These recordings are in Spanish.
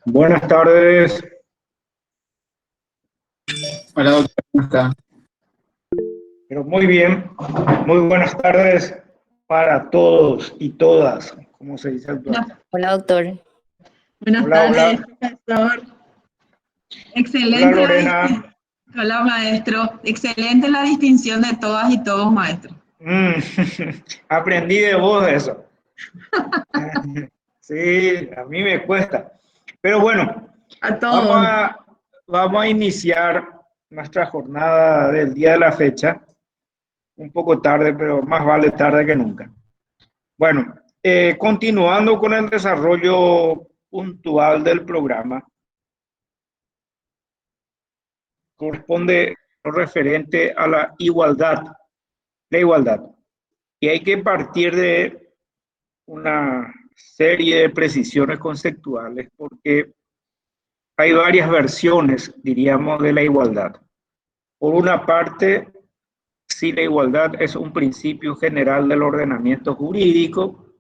Buenas tardes. Hola, doctor, ¿cómo está? Pero muy bien. Muy buenas tardes para todos y todas, como se dice actualmente. Hola, doctor. Buenas Hola, tardes, hola. profesor. Hola, Excelente la distinción. Lorena. Hola, maestro. Excelente la distinción de todas y todos, maestro. Mm, aprendí de vos eso. Sí, a mí me cuesta. Pero bueno, A vamos todos. a, vamos a iniciar nuestra jornada del día de la fecha. Un poco tarde, pero más vale tarde que nunca. Bueno, continuando con el desarrollo puntual del programa, corresponde lo referente a la igualdad. La igualdad. Y hay que partir de una serie de precisiones conceptuales porque hay varias versiones, diríamos, de la igualdad. Por una parte, si la igualdad es un principio general del ordenamiento jurídico,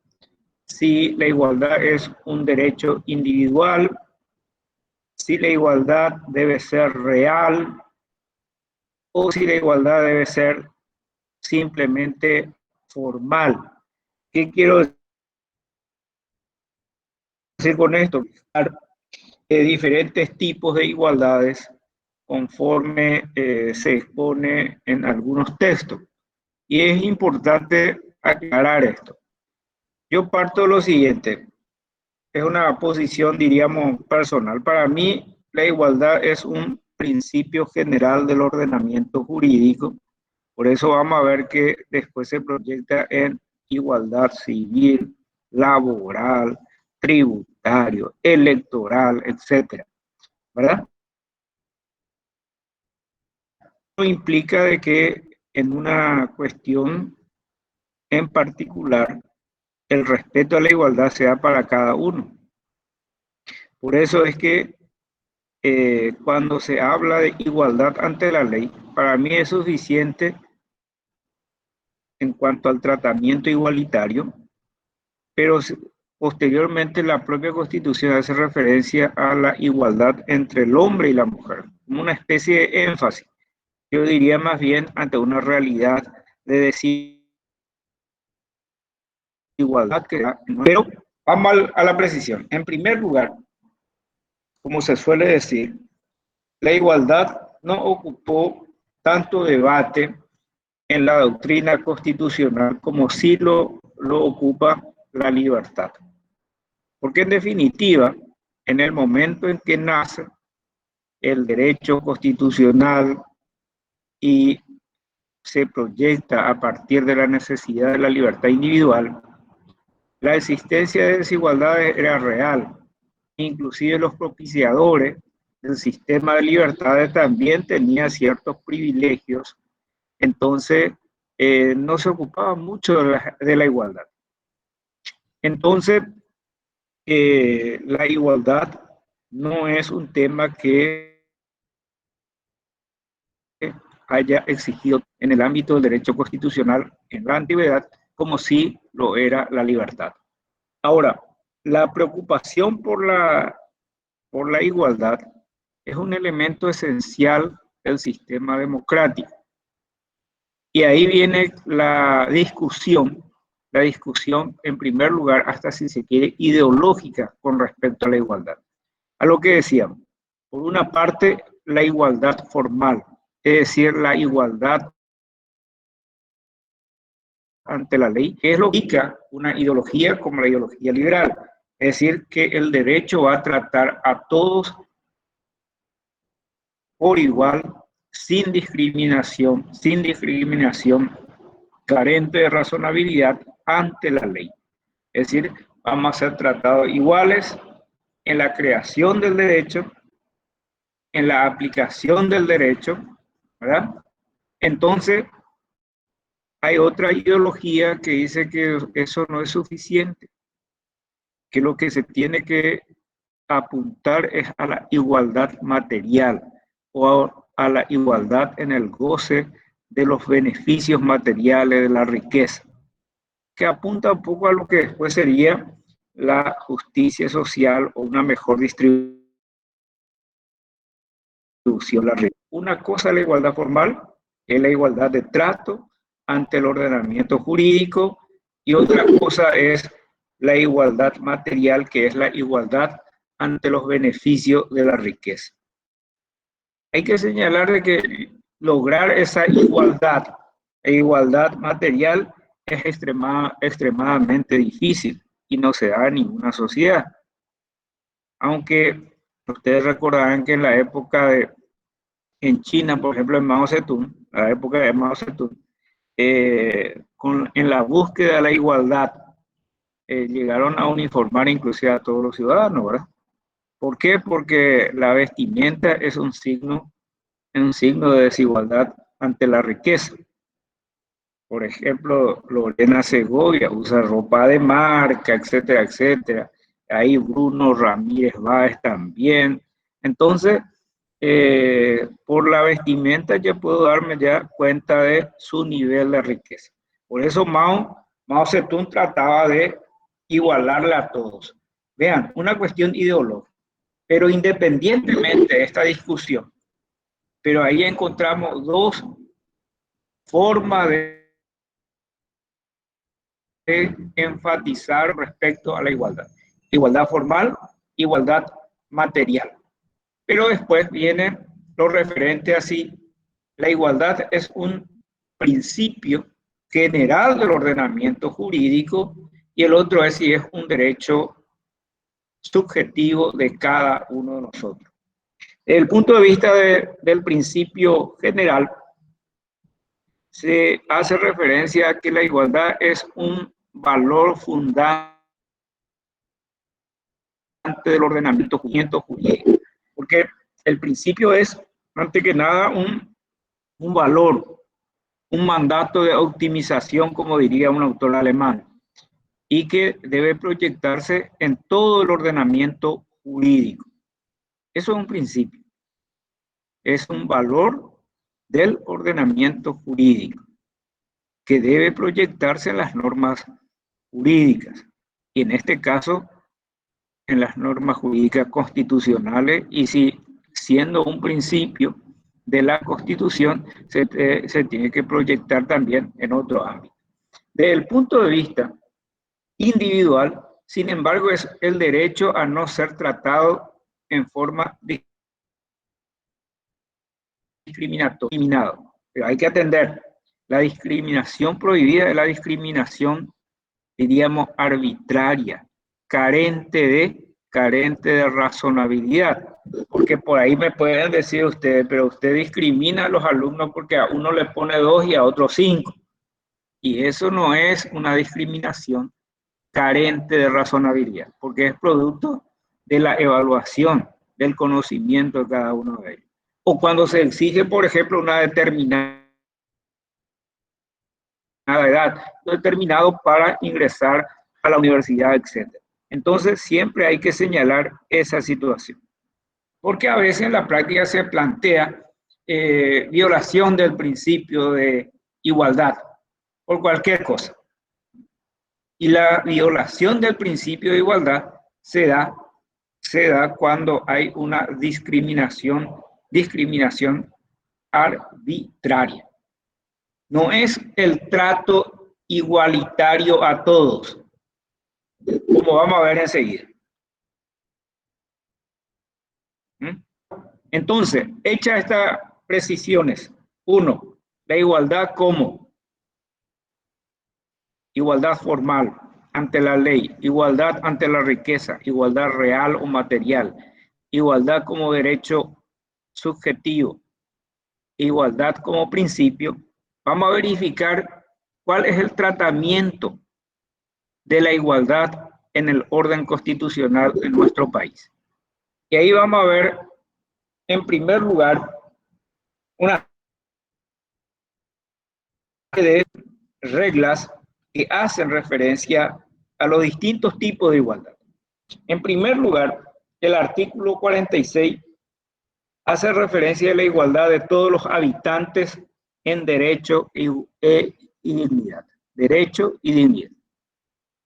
si la igualdad es un derecho individual, si la igualdad debe ser real o si la igualdad debe ser simplemente formal. ¿Qué quiero decir con esto? Diferentes tipos de igualdades conforme se expone en algunos textos. Y es importante aclarar esto. Yo parto de lo siguiente. Es una posición, diríamos, personal. Para mí, la igualdad es un principio general del ordenamiento jurídico. Por eso vamos a ver que después se proyecta en igualdad civil, laboral, tributario, electoral, etcétera, ¿verdad? Esto implica de que en una cuestión en particular el respeto a la igualdad sea para cada uno. Por eso es que cuando se habla de igualdad ante la ley, para mí es suficiente en cuanto al tratamiento igualitario, pero posteriormente la propia Constitución hace referencia a la igualdad entre el hombre y la mujer, como una especie de énfasis. Yo diría más bien ante una realidad de desigualdad, pero vamos a la precisión. En primer lugar, como se suele decir, la igualdad no ocupó tanto debate en la doctrina constitucional como sí lo ocupa la libertad. Porque en definitiva, en el momento en que nace el derecho constitucional y se proyecta a partir de la necesidad de la libertad individual, la existencia de desigualdades era real. Inclusive los propiciadores del sistema de libertades también tenían ciertos privilegios. Entonces, no se ocupaba mucho de la igualdad. Entonces, la igualdad no es un tema que haya exigido en el ámbito del derecho constitucional en la antigüedad, como sí lo era la libertad. Ahora, la preocupación por la igualdad es un elemento esencial del sistema democrático. Y ahí viene la discusión en primer lugar, hasta si se quiere, ideológica con respecto a la igualdad. A lo que decíamos, por una parte, la igualdad formal, es decir, la igualdad ante la ley, que es lo que indica una ideología como la ideología liberal, es decir, que el derecho va a tratar a todos por igual, sin discriminación, carente de razonabilidad ante la ley. Es decir, vamos a ser tratados iguales en la creación del derecho, en la aplicación del derecho, ¿verdad? Entonces, hay otra ideología que dice que eso no es suficiente, que lo que se tiene que apuntar es a la igualdad material o a la igualdad en el goce de los beneficios materiales de la riqueza, que apunta un poco a lo que después sería la justicia social o una mejor distribución. Una cosa es la igualdad formal, que es la igualdad de trato ante el ordenamiento jurídico, y otra cosa es la igualdad material, que es la igualdad ante los beneficios de la riqueza. Hay que señalar de que lograr esa igualdad material es extremadamente difícil y no se da en ninguna sociedad. Aunque ustedes recordarán que en la época en China, por ejemplo, en Mao Zedong, la época de Mao Zedong, en la búsqueda de la igualdad, llegaron a uniformar inclusive a todos los ciudadanos, ¿verdad? ¿Por qué? Porque la vestimenta es un signo de desigualdad ante la riqueza. Por ejemplo, Lorena Segovia usa ropa de marca, etcétera, etcétera. Ahí Bruno Ramírez Báez también. Entonces, por la vestimenta yo puedo darme ya cuenta de su nivel de riqueza. Por eso Mao Zedong trataba de igualarle a todos. Vean, una cuestión ideológica. Pero independientemente de esta discusión, pero ahí encontramos dos formas de enfatizar respecto a la igualdad. Igualdad formal, igualdad material. Pero después viene lo referente así. La igualdad es un principio general del ordenamiento jurídico y el otro es si es un derecho subjetivo de cada uno de nosotros. Desde el punto de vista del principio general, se hace referencia a que la igualdad es un valor fundante del ordenamiento jurídico, porque el principio es, antes que nada, un valor, un mandato de optimización, como diría un autor alemán, y que debe proyectarse en todo el ordenamiento jurídico. Eso es un principio, es un valor del ordenamiento jurídico que debe proyectarse en las normas jurídicas y en este caso en las normas jurídicas constitucionales, y si siendo un principio de la Constitución se tiene que proyectar también en otro ámbito. Desde el punto de vista individual, sin embargo, es el derecho a no ser tratado en forma discriminatoria. Pero hay que atender, la discriminación prohibida es la discriminación, diríamos, arbitraria, carente de razonabilidad. Porque por ahí me pueden decir ustedes, pero usted discrimina a los alumnos porque a uno le pone 2 y a otro 5. Y eso no es una discriminación carente de razonabilidad, porque es producto de la evaluación, del conocimiento de cada uno de ellos. O cuando se exige, por ejemplo, una determinada edad, determinado para ingresar a la universidad, etc. Entonces, siempre hay que señalar esa situación. Porque a veces en la práctica se plantea violación del principio de igualdad por cualquier cosa. Y la violación del principio de igualdad se da cuando hay una discriminación arbitraria. No es el trato igualitario a todos, como vamos a ver enseguida. Entonces, hechas estas precisiones, 1, la igualdad como igualdad formal ante la ley, igualdad ante la riqueza, igualdad real o material, igualdad como derecho subjetivo, igualdad como principio. Vamos a verificar cuál es el tratamiento de la igualdad en el orden constitucional de nuestro país. Y ahí vamos a ver, en primer lugar, una serie de reglas que hacen referencia a los distintos tipos de igualdad. En primer lugar, el artículo 46 hace referencia a la igualdad de todos los habitantes en derecho y dignidad. Derecho y dignidad.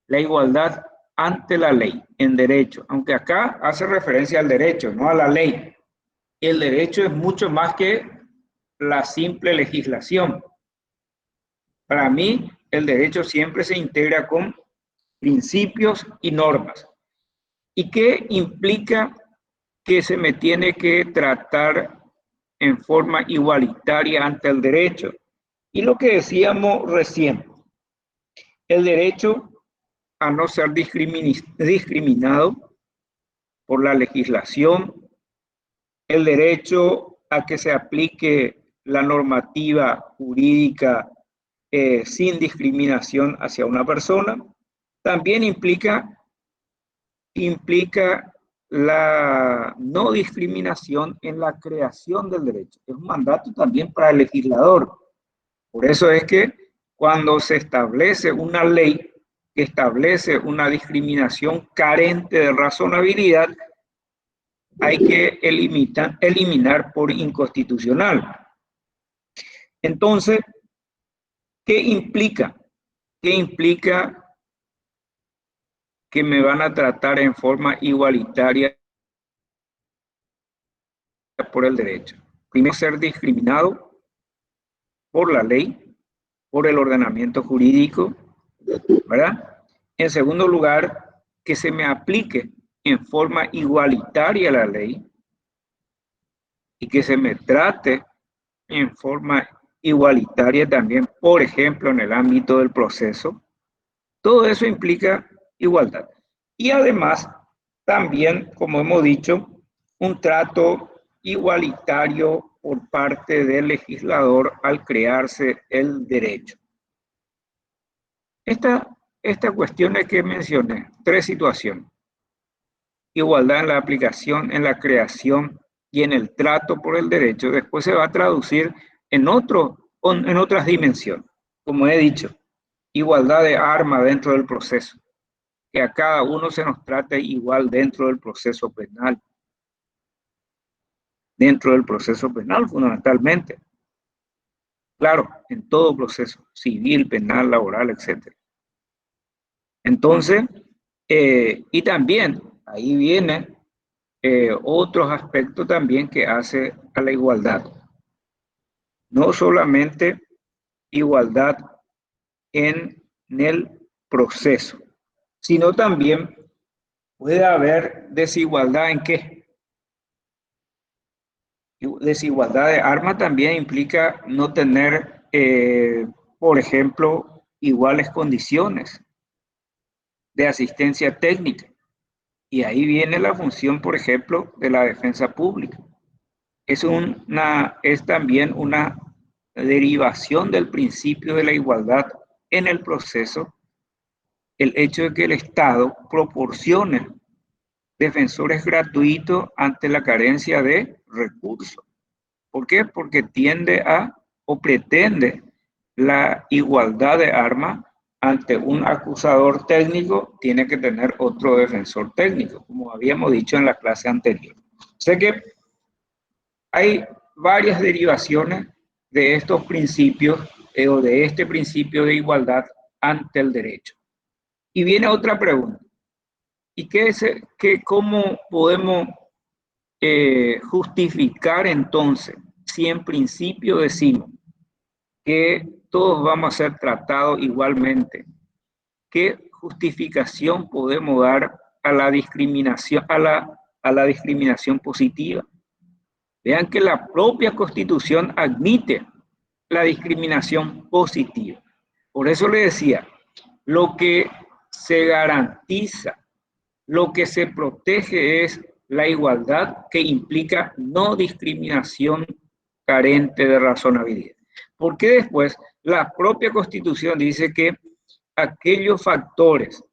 La igualdad ante la ley, en derecho, aunque acá hace referencia al derecho, no a la ley. El derecho es mucho más que la simple legislación. Para mí, el derecho siempre se integra con principios y normas. ¿Y qué implica que se me tiene que tratar en forma igualitaria ante el derecho? Y lo que decíamos recién, el derecho a no ser discriminado por la legislación, el derecho a que se aplique la normativa jurídica sin discriminación hacia una persona, también implica la no discriminación en la creación del derecho. Es un mandato también para el legislador. Por eso es que cuando se establece una ley que establece una discriminación carente de razonabilidad, hay que eliminar por inconstitucional. Entonces, ¿qué implica? ¿Qué implica que me van a tratar en forma igualitaria por el derecho? Primero, ser discriminado por la ley, por el ordenamiento jurídico, ¿verdad? En segundo lugar, que se me aplique en forma igualitaria la ley y que se me trate en forma igualitaria también, por ejemplo, en el ámbito del proceso. Todo eso implica igualdad. Y además, también, como hemos dicho, un trato igualitario por parte del legislador al crearse el derecho. Esta cuestión que mencioné, tres situaciones. Igualdad en la aplicación, en la creación y en el trato por el derecho, después se va a traducir en otras dimensiones. Como he dicho, igualdad de arma dentro del proceso, que a cada uno se nos trate igual dentro del proceso penal. Dentro del proceso penal, fundamentalmente. Claro, en todo proceso, civil, penal, laboral, etc. Entonces, y también, ahí viene otros aspectos también que hace a la igualdad. No solamente igualdad en el proceso, sino también puede haber desigualdad en qué. Desigualdad de arma también implica no tener, por ejemplo, iguales condiciones de asistencia técnica. Y ahí viene la función, por ejemplo, de la defensa pública. Es también una derivación del principio de la igualdad en el proceso, el hecho de que el Estado proporcione defensores gratuitos ante la carencia de recursos. ¿Por qué? Porque tiende a o pretende la igualdad de armas. Ante un acusador técnico tiene que tener otro defensor técnico, como habíamos dicho en la clase anterior. Sé que hay varias derivaciones de estos principios o de este principio de igualdad ante el derecho. Y viene otra pregunta. ¿Y cómo podemos justificar entonces si en principio decimos que todos vamos a ser tratados igualmente? ¿Qué justificación podemos dar a la discriminación, a la discriminación positiva? Vean que la propia Constitución admite la discriminación positiva. Por eso le decía, lo que se garantiza, lo que se protege es la igualdad, que implica no discriminación carente de razonabilidad. Porque después la propia Constitución dice que aquellos factores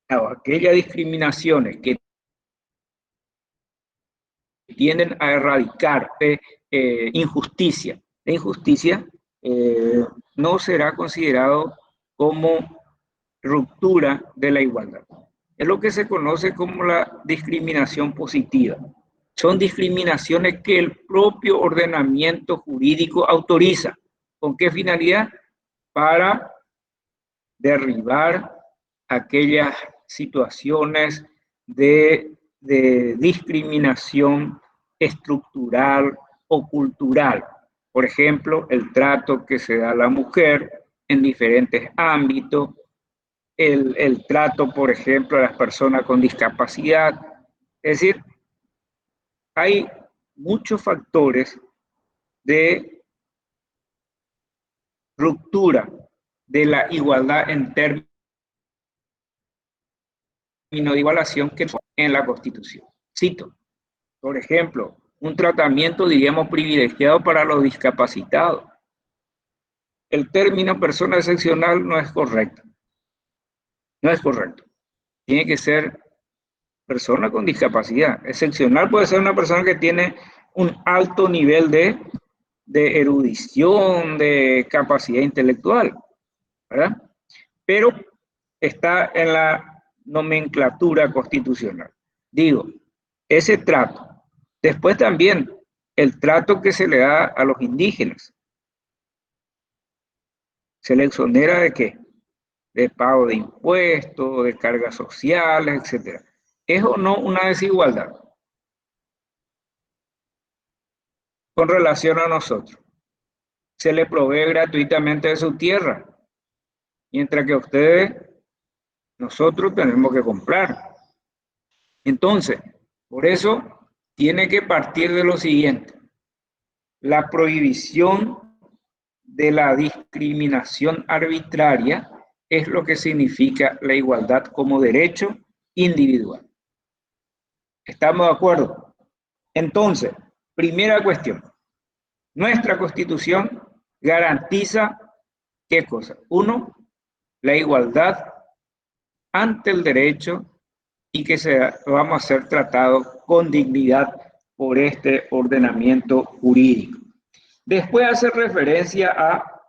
o aquellas discriminaciones que tienden a erradicar injusticia, la injusticia no será considerado como ruptura de la igualdad. Es lo que se conoce como la discriminación positiva. Son discriminaciones que el propio ordenamiento jurídico autoriza. ¿Con qué finalidad? Para derribar aquellas situaciones de discriminación estructural o cultural. Por ejemplo, el trato que se da a la mujer en diferentes ámbitos, el trato, por ejemplo, a las personas con discapacidad. Es decir, hay muchos factores de ruptura de la igualdad en términos de igualación que en la Constitución. Cito, por ejemplo, un tratamiento, diríamos, privilegiado para los discapacitados. El término persona excepcional no es correcto. No es correcto. Tiene que ser persona con discapacidad. Excepcional puede ser una persona que tiene un alto nivel de erudición, de capacidad intelectual, ¿verdad? Pero está en la nomenclatura constitucional. Digo, ese trato. Después también el trato que se le da a los indígenas. ¿Se le exonera de qué? De pago de impuestos, de cargas sociales, etc. ¿Es o no una desigualdad con relación a nosotros? Se le provee gratuitamente de su tierra, mientras que ustedes, nosotros tenemos que comprar. Entonces, por eso tiene que partir de lo siguiente: la prohibición de la discriminación arbitraria es lo que significa la igualdad como derecho individual. ¿Estamos de acuerdo? Entonces, primera cuestión. Nuestra Constitución garantiza, ¿qué cosa? Uno, la igualdad ante el derecho y que vamos a ser tratados con dignidad por este ordenamiento jurídico. Después hace referencia a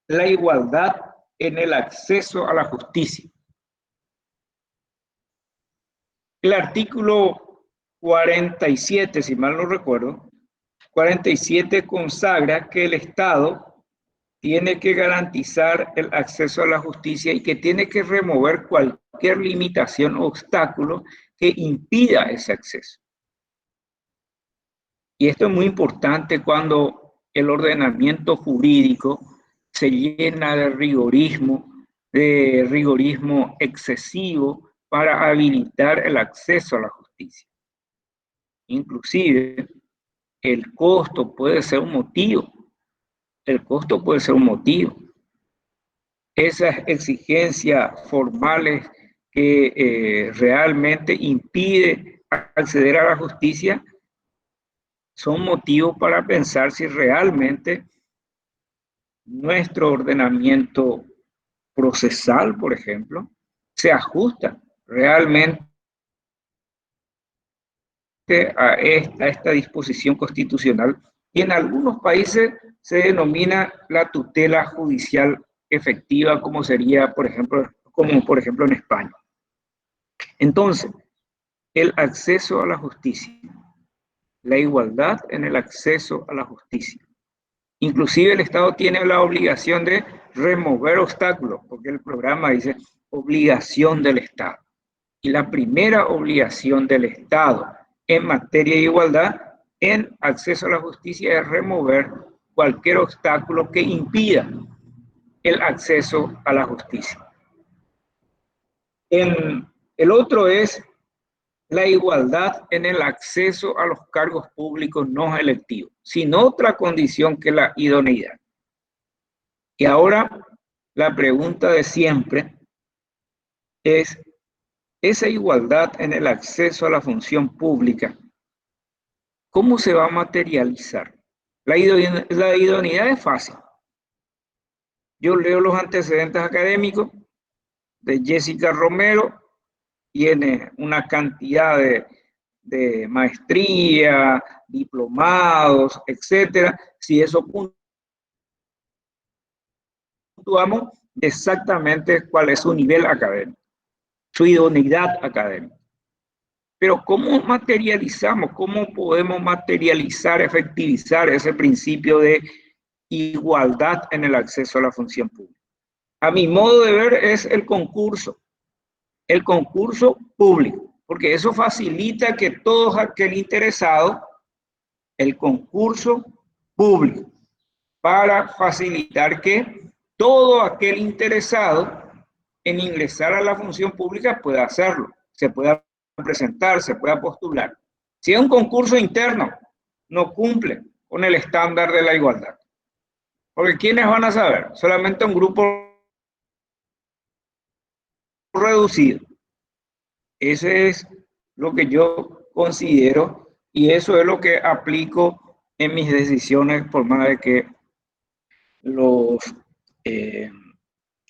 la igualdad en el acceso a la justicia. El artículo 47, si mal no recuerdo, 47 consagra que el Estado tiene que garantizar el acceso a la justicia y que tiene que remover cualquier limitación o obstáculo que impida ese acceso. Y esto es muy importante cuando el ordenamiento jurídico se llena de rigorismo excesivo para habilitar el acceso a la justicia. Inclusive, el costo puede ser un motivo. El costo puede ser un motivo. Esas exigencias formales que realmente impiden acceder a la justicia son motivos para pensar si realmente nuestro ordenamiento procesal, por ejemplo, se ajusta realmente a esta disposición constitucional, y en algunos países se denomina la tutela judicial efectiva, como sería, por ejemplo, en España. Entonces, el acceso a la justicia, la igualdad en el acceso a la justicia. Inclusive el Estado tiene la obligación de remover obstáculos, porque el programa dice obligación del Estado. Y la primera obligación del Estado en materia de igualdad en acceso a la justicia es remover cualquier obstáculo que impida el acceso a la justicia. El otro es la igualdad en el acceso a los cargos públicos no electivos, sin otra condición que la idoneidad. Y ahora la pregunta de siempre es: esa igualdad en el acceso a la función pública, ¿cómo se va a materializar? La idoneidad es fácil. Yo leo los antecedentes académicos de Jessica Romero, tiene una cantidad de maestría, diplomados, etcétera. Si eso puntuamos exactamente cuál es su nivel académico, su idoneidad académica. Pero ¿cómo materializamos? ¿Cómo podemos materializar, efectivizar ese principio de igualdad en el acceso a la función pública? A mi modo de ver, es el concurso. el concurso público, porque eso facilita que todo aquel interesado, el concurso público, para facilitar que todo aquel interesado en ingresar a la función pública pueda hacerlo, se pueda presentar, se pueda postular. Si es un concurso interno, no cumple con el estándar de la igualdad. Porque ¿quiénes van a saber? Solamente un grupo reducido. Ese es lo que yo considero y eso es lo que aplico en mis decisiones, por más de que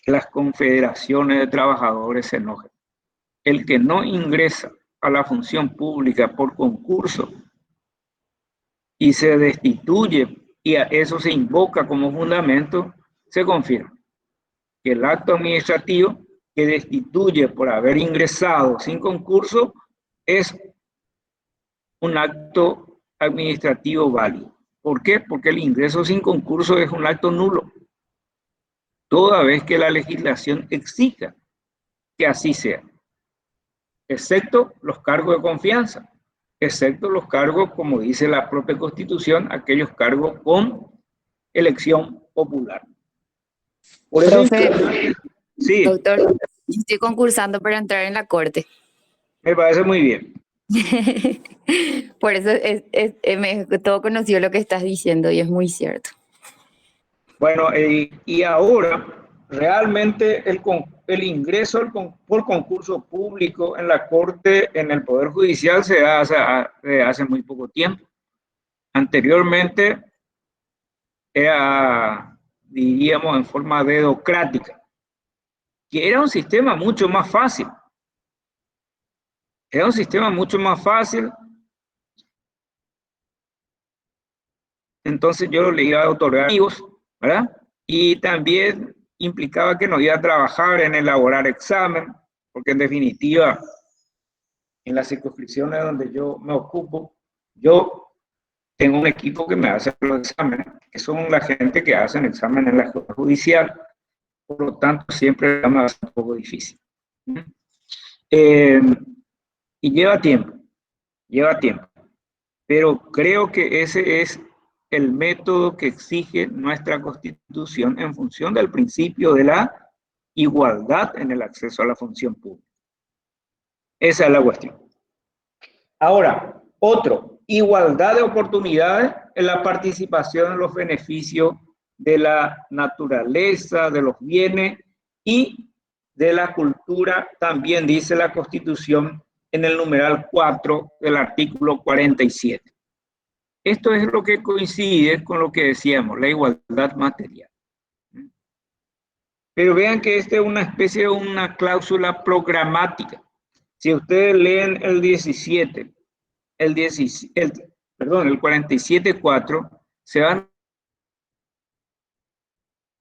las confederaciones de trabajadores se enojen. El que no ingresa a la función pública por concurso y se destituye y a eso se invoca como fundamento, se confirma que el acto administrativo que destituye por haber ingresado sin concurso es un acto administrativo válido. ¿Por qué? Porque el ingreso sin concurso es un acto nulo, toda vez que la legislación exija que así sea, excepto los cargos de confianza, excepto los cargos, como dice la propia Constitución, aquellos cargos con elección popular. Por eso profe, sí, doctor, estoy concursando para entrar en la corte. Me parece muy bien. Por eso todo conocido lo que estás diciendo y es muy cierto. Bueno, y ahora realmente el ingreso por concurso público en la Corte, en el Poder Judicial, se da hace muy poco tiempo. Anteriormente era, diríamos, en forma dedocrática, que era un sistema mucho más fácil. Era un sistema mucho más fácil. Entonces yo le iba a otorgar amigos, ¿verdad? Y también implicaba que no iba a trabajar en elaborar examen, porque en definitiva, en las circunscripciones donde yo me ocupo, yo tengo un equipo que me hace los exámenes, que son la gente que hacen examen en la escuela judicial, por lo tanto siempre me hace un poco difícil. Y lleva tiempo, pero creo que ese es el método que exige nuestra Constitución en función del principio de la igualdad en el acceso a la función pública. Esa es la cuestión. Ahora, igualdad de oportunidades en la participación en los beneficios de la naturaleza, de los bienes y de la cultura, también dice la Constitución en el numeral 4 del artículo 47. Esto es lo que coincide con lo que decíamos, la igualdad material. Pero vean que esta es una especie de una cláusula programática. Si ustedes leen el 17, el 47.4, se van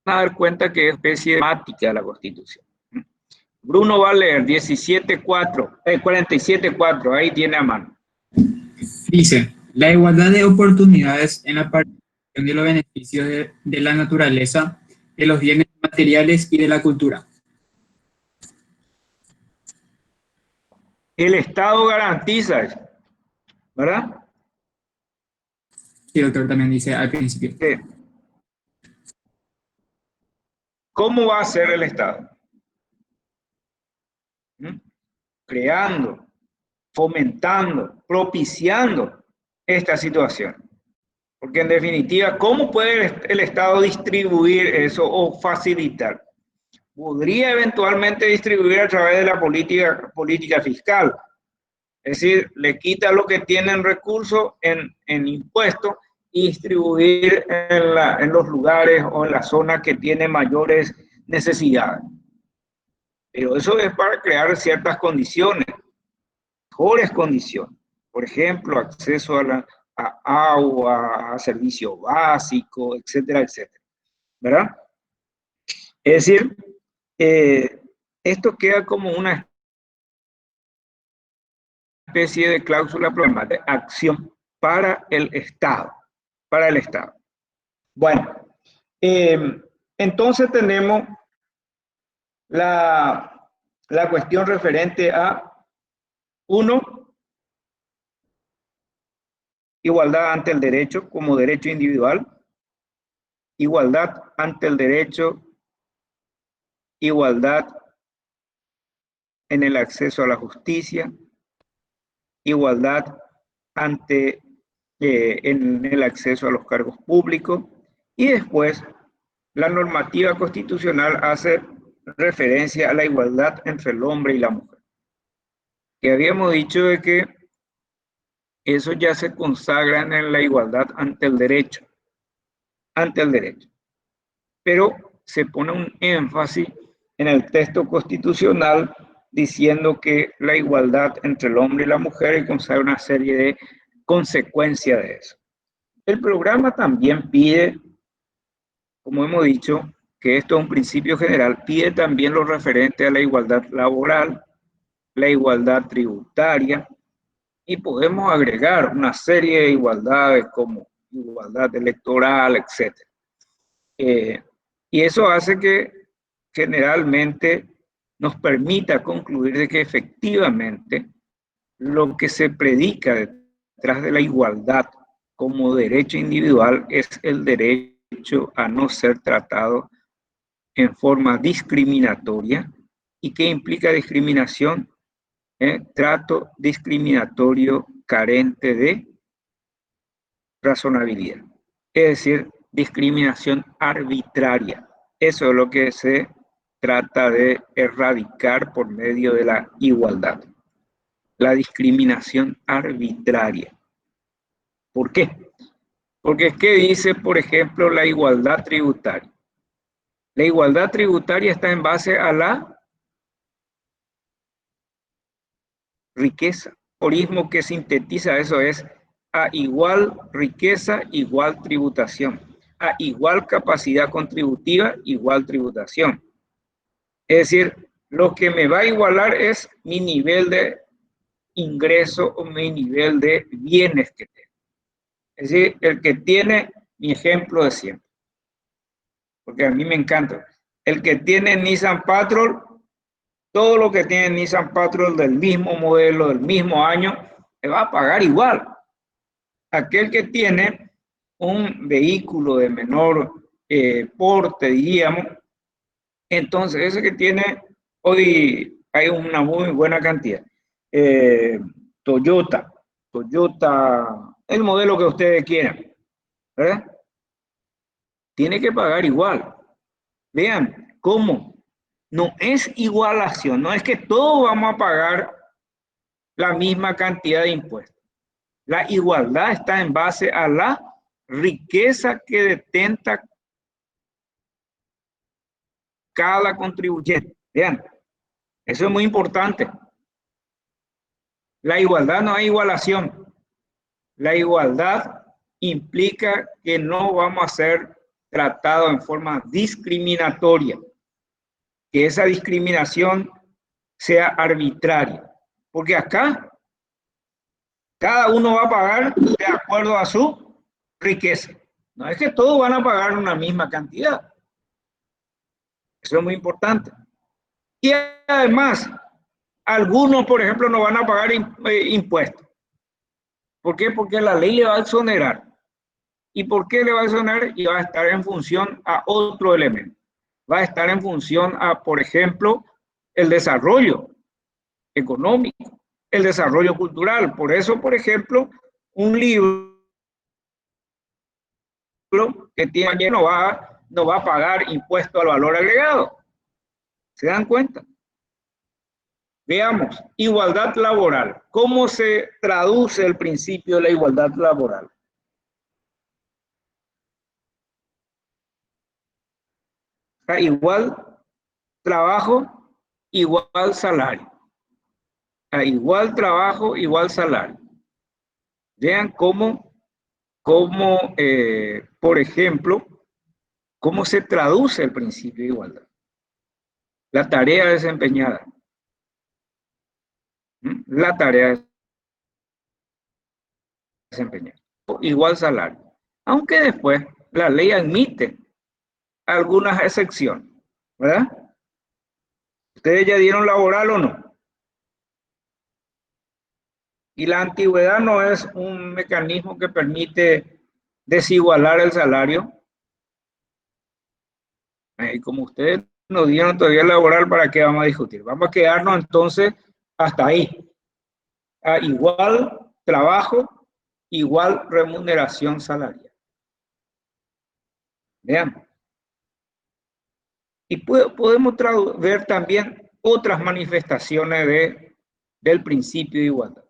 a dar cuenta que es especie de temática de la Constitución. Bruno va a leer 47.4, ahí tiene a mano. Dice, la igualdad de oportunidades en la participación de los beneficios de la naturaleza, de los bienes materiales y de la cultura. El Estado garantiza eso, ¿verdad? Sí, doctor, también dice al principio. Sí. ¿Cómo va a ser el Estado? Creando, fomentando, propiciando esta situación. Porque en definitiva, ¿cómo puede el Estado distribuir eso o facilitar? Podría eventualmente distribuir a través de la política fiscal. Es decir, le quita lo que tienen recursos en impuestos y distribuir en los lugares o en las zonas que tienen mayores necesidades. Pero eso es para crear ciertas condiciones, mejores condiciones. Por ejemplo, acceso a agua, a servicio básico, etcétera, etcétera. ¿Verdad? Es decir, esto queda como una especie de cláusula programática de acción para el Estado. Bueno, entonces tenemos la cuestión referente a 1, igualdad ante el derecho como derecho individual, igualdad ante el derecho, igualdad en el acceso a la justicia, igualdad ante en el acceso a los cargos públicos, y después la normativa constitucional hace referencia a la igualdad entre el hombre y la mujer. Que habíamos dicho de que eso ya se consagra en la igualdad ante el derecho, pero se pone un énfasis en el texto constitucional diciendo que la igualdad entre el hombre y la mujer, y consagra una serie de consecuencias de eso. El programa también pide, como hemos dicho, que esto es un principio general, pide también lo referente a la igualdad laboral, la igualdad tributaria, y podemos agregar una serie de igualdades como igualdad electoral, etc. Y eso hace que generalmente nos permita concluir de que efectivamente lo que se predica detrás de la igualdad como derecho individual es el derecho a no ser tratado en forma discriminatoria. ¿Y qué implica discriminación? Trato discriminatorio carente de razonabilidad, es decir, discriminación arbitraria. Eso es lo que se trata de erradicar por medio de la igualdad. La discriminación arbitraria. ¿Por qué? Porque es que dice, por ejemplo, la igualdad tributaria. La igualdad tributaria está en base a la riqueza. Aforismo que sintetiza eso es: a igual riqueza, igual tributación. A igual capacidad contributiva, igual tributación. Es decir, lo que me va a igualar es mi nivel de ingreso o mi nivel de bienes que tengo. Es decir, el que tiene, mi ejemplo de siempre, porque a mí me encanta, el que tiene Nissan Patrol, todo lo que tiene Nissan Patrol del mismo modelo, del mismo año, le va a pagar igual. Aquel que tiene un vehículo de menor porte, diríamos, entonces ese que tiene, hoy hay una muy buena cantidad. Toyota, el modelo que ustedes quieran, ¿verdad? Tiene que pagar igual. Vean cómo no es igualación, no es que todos vamos a pagar la misma cantidad de impuestos. La igualdad está en base a la riqueza que detenta cada contribuyente. Vean, eso es muy importante. La igualdad no es igualación. La igualdad implica que no vamos a ser tratados en forma discriminatoria, que esa discriminación sea arbitraria, porque acá cada uno va a pagar de acuerdo a su riqueza. No es que todos van a pagar una misma cantidad. Eso es muy importante. Y además, algunos, por ejemplo, no van a pagar impuestos. ¿Por qué? Porque la ley le va a exonerar. ¿Y por qué le va a exonerar? Y va a estar en función a otro elemento. Va a estar en función a, por ejemplo, el desarrollo económico, el desarrollo cultural. Por eso, por ejemplo, un libro que tiene no va a pagar impuesto al valor agregado. ¿Se dan cuenta? Veamos, igualdad laboral. ¿Cómo se traduce el principio de la igualdad laboral? A igual trabajo, igual salario. A igual trabajo, igual salario. Vean cómo por ejemplo, cómo se traduce el principio de igualdad. La tarea desempeñada. La tarea desempeñada. Igual salario. Aunque después la ley admite algunas excepciones, ¿verdad? ¿Ustedes ya dieron laboral o no? Y la antigüedad no es un mecanismo que permite desigualar el salario. Y como ustedes no dieron todavía laboral, ¿para qué vamos a discutir? Vamos a quedarnos entonces hasta ahí. A igual trabajo, igual remuneración salarial. Vean. Y podemos ver también otras manifestaciones del principio de igualdad.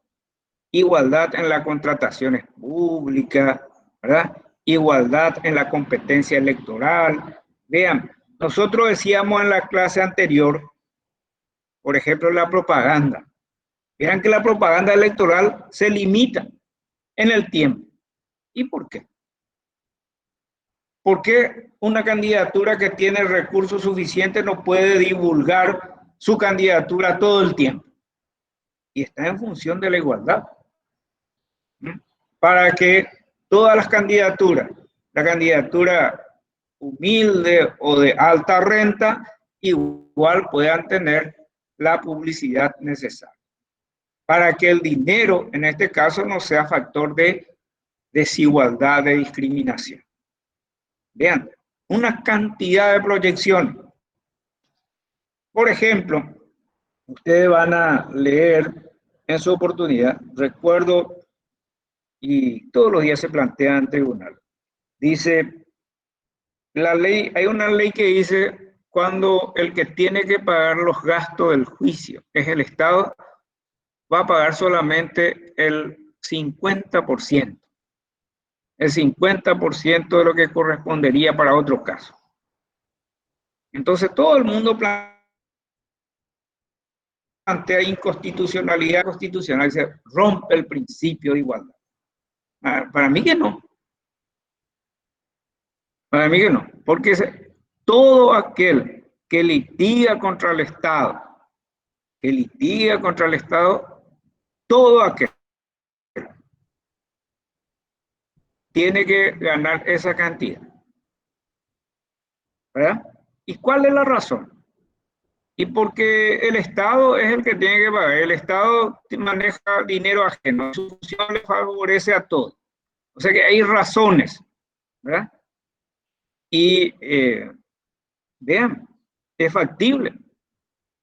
Igualdad en las contrataciones públicas, ¿verdad? Igualdad en la competencia electoral. Vean, nosotros decíamos en la clase anterior, por ejemplo, la propaganda. Vean que la propaganda electoral se limita en el tiempo. ¿Y por qué? ¿Por qué una candidatura que tiene recursos suficientes no puede divulgar su candidatura todo el tiempo? Y está en función de la igualdad. Para que todas las candidaturas, la candidatura humilde o de alta renta, igual puedan tener la publicidad necesaria. Para que el dinero, en este caso, no sea factor de desigualdad, de discriminación. Vean, una cantidad de proyecciones. Por ejemplo, ustedes van a leer en su oportunidad, recuerdo, y todos los días se plantea en tribunal. Dice, la ley, hay una ley que dice, cuando el que tiene que pagar los gastos del juicio es el Estado, va a pagar solamente el 50%. El 50% de lo que correspondería para otro caso. Entonces todo el mundo plantea inconstitucionalidad constitucional y se rompe el principio de igualdad. Para mí que no. Para mí que no. Porque todo aquel que litiga contra el Estado, todo aquel tiene que ganar esa cantidad. ¿Verdad? ¿Y cuál es la razón? Y porque el Estado es el que tiene que pagar. El Estado maneja dinero ajeno. Su función le favorece a todos. O sea que hay razones, ¿verdad? Y vean, es factible.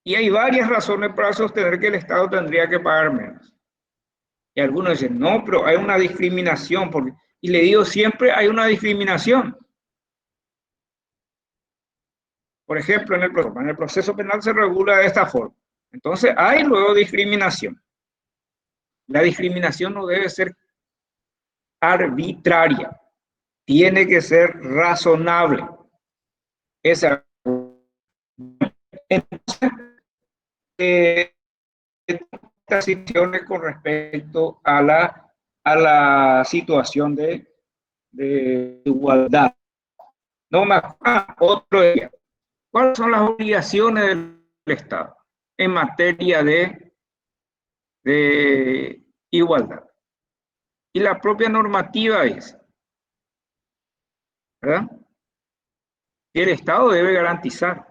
Y hay varias razones para sostener que el Estado tendría que pagar menos. Y algunos dicen, no, pero hay una discriminación. Y le digo, siempre hay una discriminación. Por ejemplo, en el proceso penal se regula de esta forma. Entonces, hay luego discriminación. La discriminación no debe ser arbitraria. Tiene que ser razonable. Esa. Entonces, estas situaciones con respecto a la situación de igualdad. No más. Otro día. ¿Cuáles son las obligaciones del Estado en materia de igualdad? Y la propia normativa es, ¿verdad? Que el Estado debe garantizar.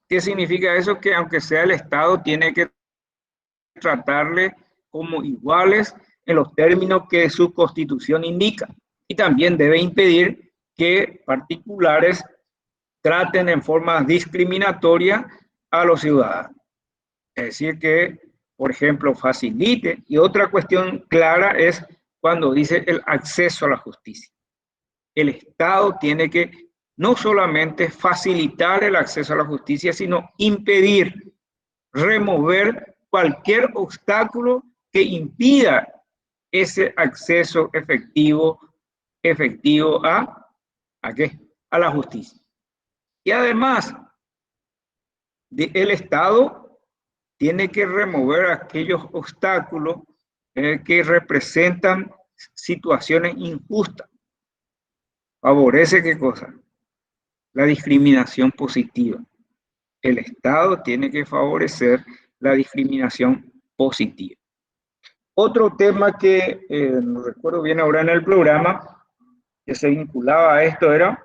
¿Qué significa eso? Que aunque sea el Estado, tiene que tratarle como iguales en los términos que su Constitución indica. Y también debe impedir que particulares traten en forma discriminatoria a los ciudadanos. Es decir, que, por ejemplo, facilite. Y otra cuestión clara es cuando dice el acceso a la justicia. El Estado tiene que no solamente facilitar el acceso a la justicia, sino impedir, remover cualquier obstáculo que impida ese acceso efectivo ¿a qué? A la justicia. Y además, el Estado tiene que remover aquellos obstáculos que representan situaciones injustas. Favorece ¿qué cosa? La discriminación positiva. El Estado tiene que favorecer la discriminación positiva. Otro tema que no recuerdo bien ahora en el programa, que se vinculaba a esto era,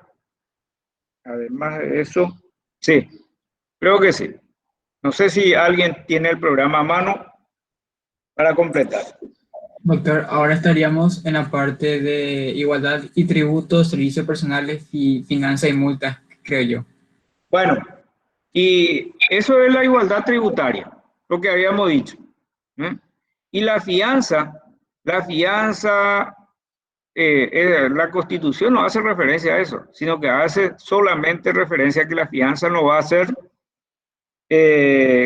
además de eso, sí, creo que sí. No sé si alguien tiene el programa a mano para completar. Doctor, ahora estaríamos en la parte de igualdad y tributos, servicios personales y finanzas y multas, creo yo. Bueno, y eso es la igualdad tributaria, lo que habíamos dicho. Y la fianza, la Constitución no hace referencia a eso, sino que hace solamente referencia a que la fianza no va a ser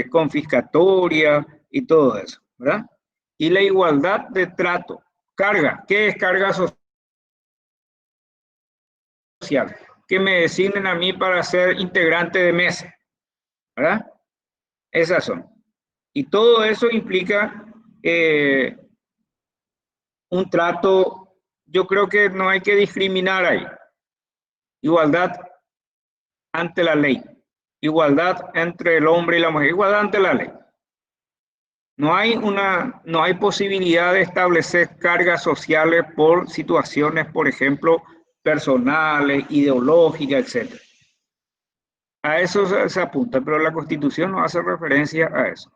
confiscatoria y todo eso, ¿verdad? Y la igualdad de trato, carga, ¿qué es carga social? Que me designen a mí para ser integrante de mesa, ¿verdad? Esas son. Y todo eso implica un trato, yo creo que no hay que discriminar ahí. Igualdad ante la ley, igualdad entre el hombre y la mujer, igualdad ante la ley. No hay posibilidad de establecer cargas sociales por situaciones, por ejemplo, personales, ideológicas, etc. A eso se apunta, pero la Constitución no hace referencia a eso.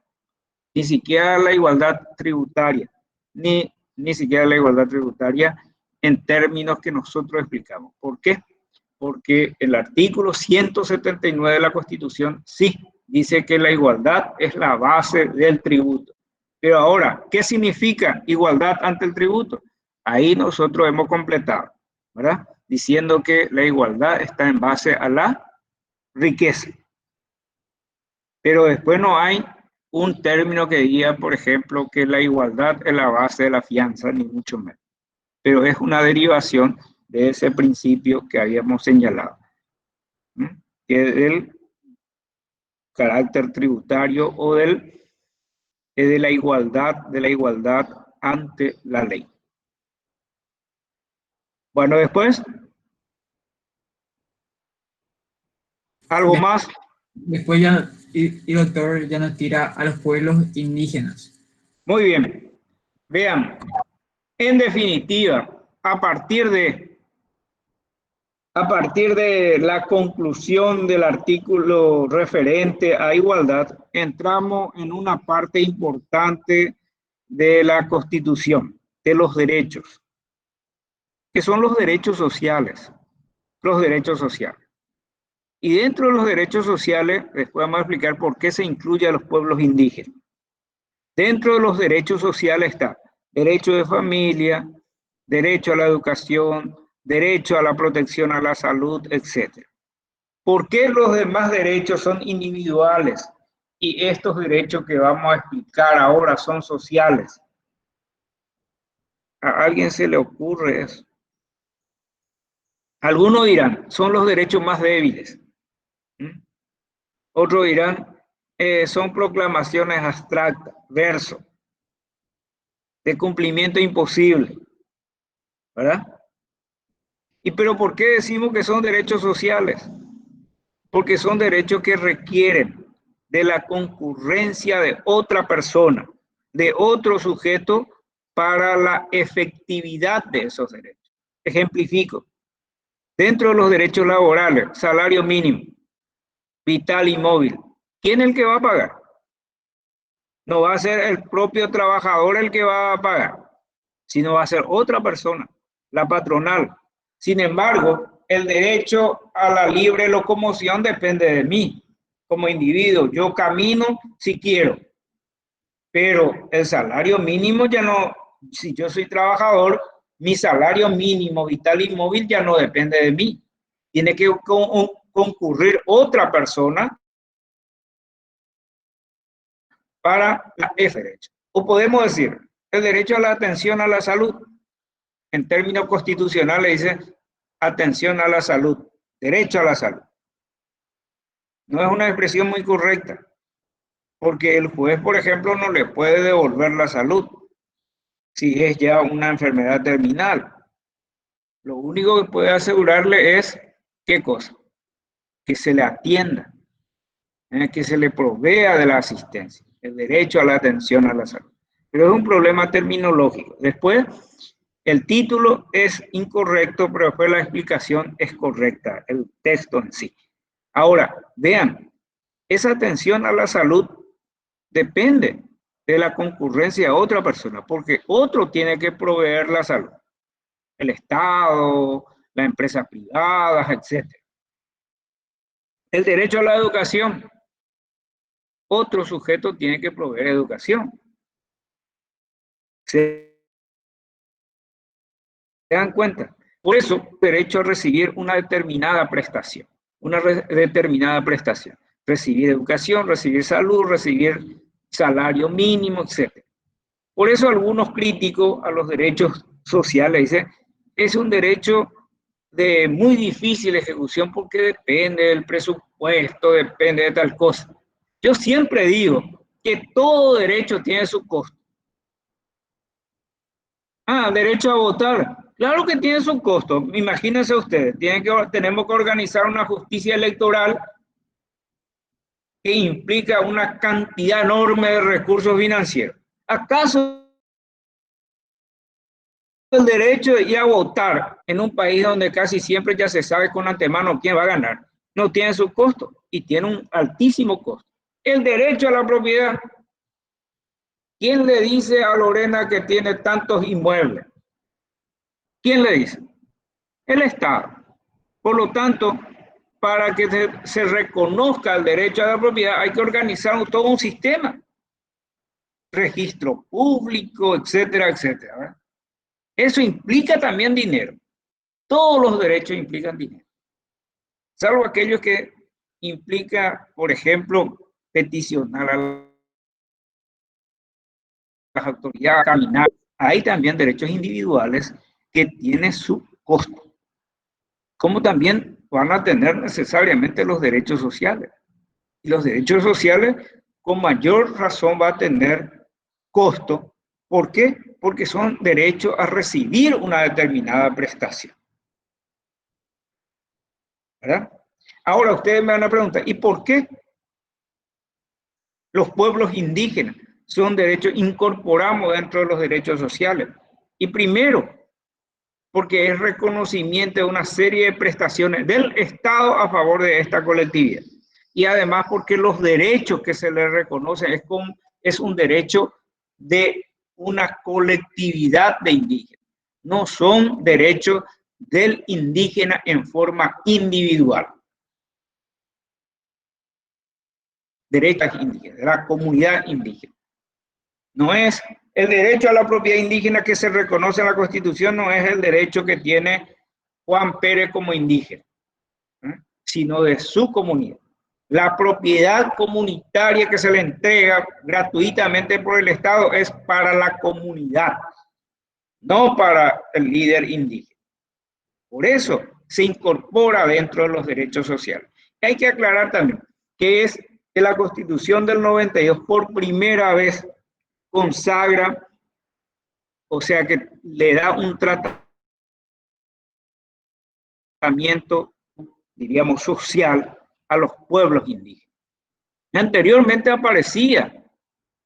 Ni siquiera la igualdad tributaria, ni siquiera la igualdad tributaria en términos que nosotros explicamos. ¿Por qué? Porque el artículo 179 de la Constitución sí dice que la igualdad es la base del tributo. Pero ahora, ¿qué significa igualdad ante el tributo? Ahí nosotros hemos completado, ¿verdad? Diciendo que la igualdad está en base a la riqueza. Pero después no hay un término que diga, por ejemplo, que la igualdad es la base de la fianza, ni mucho menos. Pero es una derivación de ese principio que habíamos señalado, que es del carácter tributario o de la igualdad ante la ley. Bueno, después, ¿algo más? Después ya, y doctor, ya nos tira a los pueblos indígenas. Muy bien. Vean, en definitiva, a partir de la conclusión del artículo referente a igualdad, entramos en una parte importante de la Constitución, de los derechos, que son los derechos sociales. Los derechos sociales. Y dentro de los derechos sociales, después vamos a explicar por qué se incluye a los pueblos indígenas. Dentro de los derechos sociales está derecho de familia, derecho a la educación, derecho a la protección a la salud, etc. ¿Por qué los demás derechos son individuales y estos derechos que vamos a explicar ahora son sociales? ¿A alguien se le ocurre eso? Algunos dirán, son los derechos más débiles. Otros dirán, son proclamaciones abstractas, versos, de cumplimiento imposible, ¿verdad? ¿Y pero por qué decimos que son derechos sociales? Porque son derechos que requieren de la concurrencia de otra persona, de otro sujeto para la efectividad de esos derechos. Ejemplifico. Dentro de los derechos laborales, salario mínimo, vital y móvil, ¿quién es el que va a pagar? No va a ser el propio trabajador el que va a pagar, sino va a ser otra persona, la patronal. Sin embargo, el derecho a la libre locomoción depende de mí como individuo. Yo camino si quiero, pero el salario mínimo ya no, si yo soy trabajador, mi salario mínimo vital y móvil ya no depende de mí. Tiene que concurrir otra persona para ese derecho. O podemos decir, el derecho a la atención a la salud, en términos constitucionales dice atención a la salud, derecho a la salud. No es una expresión muy correcta, porque el juez, por ejemplo, no le puede devolver la salud si es ya una enfermedad terminal. Lo único que puede asegurarle es, ¿qué cosa? Que se le atienda, que se le provea de la asistencia, el derecho a la atención a la salud. Pero es un problema terminológico. Después, el título es incorrecto, pero después la explicación es correcta, el texto en sí. Ahora, vean, esa atención a la salud depende de la concurrencia de otra persona, porque otro tiene que proveer la salud. El Estado, las empresas privadas, etc. El derecho a la educación. Otro sujeto tiene que proveer educación. ¿Se dan cuenta? Por eso, derecho a recibir una determinada prestación. Recibir educación, recibir salud, recibir salario mínimo, etc. Por eso algunos críticos a los derechos sociales dicen, es un derecho de muy difícil ejecución porque depende del presupuesto, depende de tal cosa. Yo siempre digo que todo derecho tiene su costo. Derecho a votar. Claro que tiene su costo. Imagínense ustedes, tenemos que organizar una justicia electoral que implica una cantidad enorme de recursos financieros. ¿Acaso el derecho de ir a votar en un país donde casi siempre ya se sabe con antemano quién va a ganar no tiene su costo y tiene un altísimo costo? El derecho a la propiedad. ¿Quién le dice a Lorena que tiene tantos inmuebles? ¿Quién le dice? El Estado. Por lo tanto, para que se reconozca el derecho a la propiedad hay que organizar todo un sistema. Registro público, etcétera, etcétera, ¿verdad? Eso implica también dinero. Todos los derechos implican dinero. Salvo aquellos que implica, por ejemplo, peticionar a las autoridades, caminar. Hay también derechos individuales que tienen su costo. Como también van a tener necesariamente los derechos sociales. Y los derechos sociales con mayor razón va a tener costo. ¿Por qué? Porque son derechos a recibir una determinada prestación. ¿Verdad? Ahora ustedes me van a preguntar, ¿y por qué los pueblos indígenas son derechos incorporamos dentro de los derechos sociales? Y primero, porque es reconocimiento de una serie de prestaciones del Estado a favor de esta colectividad. Y además porque los derechos que se les reconocen es un derecho de una colectividad de indígenas. No son derechos del indígena en forma individual. Derechos indígenas, de la comunidad indígena. No es el derecho a la propiedad indígena que se reconoce en la Constitución, no es el derecho que tiene Juan Pérez como indígena, sino de su comunidad. La propiedad comunitaria que se le entrega gratuitamente por el Estado es para la comunidad, no para el líder indígena. Por eso se incorpora dentro de los derechos sociales. Hay que aclarar también que es que la Constitución del 92 por primera vez consagra, o sea que le da un tratamiento, diríamos, social a los pueblos indígenas. Anteriormente aparecía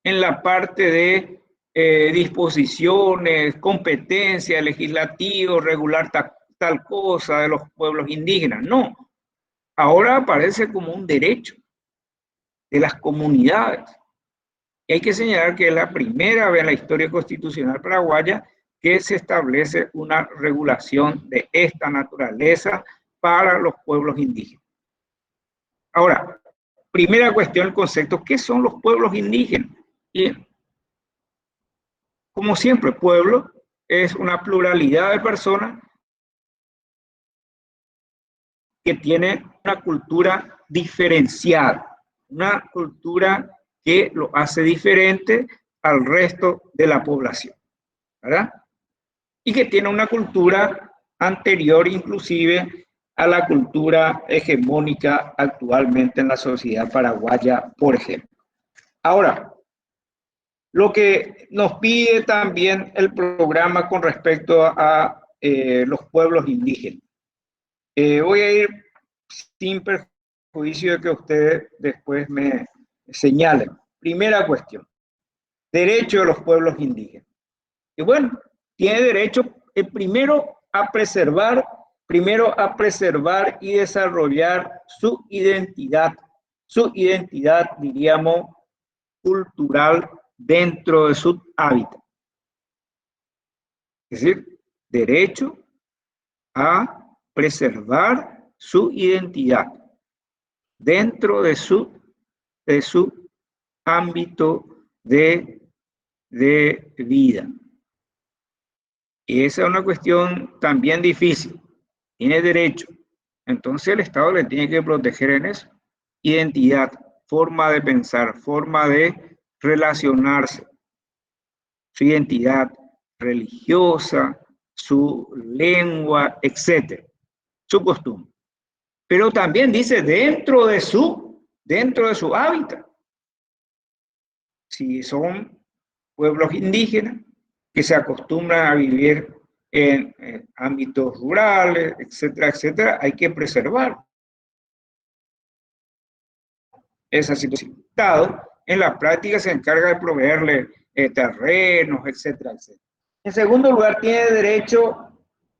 en la parte de disposiciones, competencia, legislativo, regular tal cosa de los pueblos indígenas. No, ahora aparece como un derecho de las comunidades. Y hay que señalar que es la primera vez en la historia constitucional paraguaya que se establece una regulación de esta naturaleza para los pueblos indígenas. Ahora, primera cuestión, el concepto, ¿qué son los pueblos indígenas? Y como siempre, pueblo es una pluralidad de personas que tiene una cultura diferenciada, una cultura que lo hace diferente al resto de la población, ¿verdad? Y que tiene una cultura anterior inclusive a la cultura hegemónica actualmente en la sociedad paraguaya, por ejemplo. Ahora, lo que nos pide también el programa con respecto a los pueblos indígenas. Voy a ir sin perjuicio de que ustedes después me señalen. Primera cuestión, derecho de los pueblos indígenas. Y bueno, tiene derecho primero a preservar y desarrollar su identidad su identidad, diríamos, cultural dentro de su hábitat. Es decir, derecho a preservar su identidad dentro de su ámbito de vida. Y esa es una cuestión también difícil. Tiene derecho. Entonces el Estado le tiene que proteger en eso. Identidad, forma de pensar, forma de relacionarse, su identidad religiosa, su lengua, etc., su costumbre. Pero también dice dentro de su hábitat. Si son pueblos indígenas que se acostumbran a vivir en ámbitos rurales, etcétera, etcétera, hay que preservar esa situación. El Estado en la práctica se encarga de proveerle terrenos, etcétera, etcétera. En segundo lugar, tiene derecho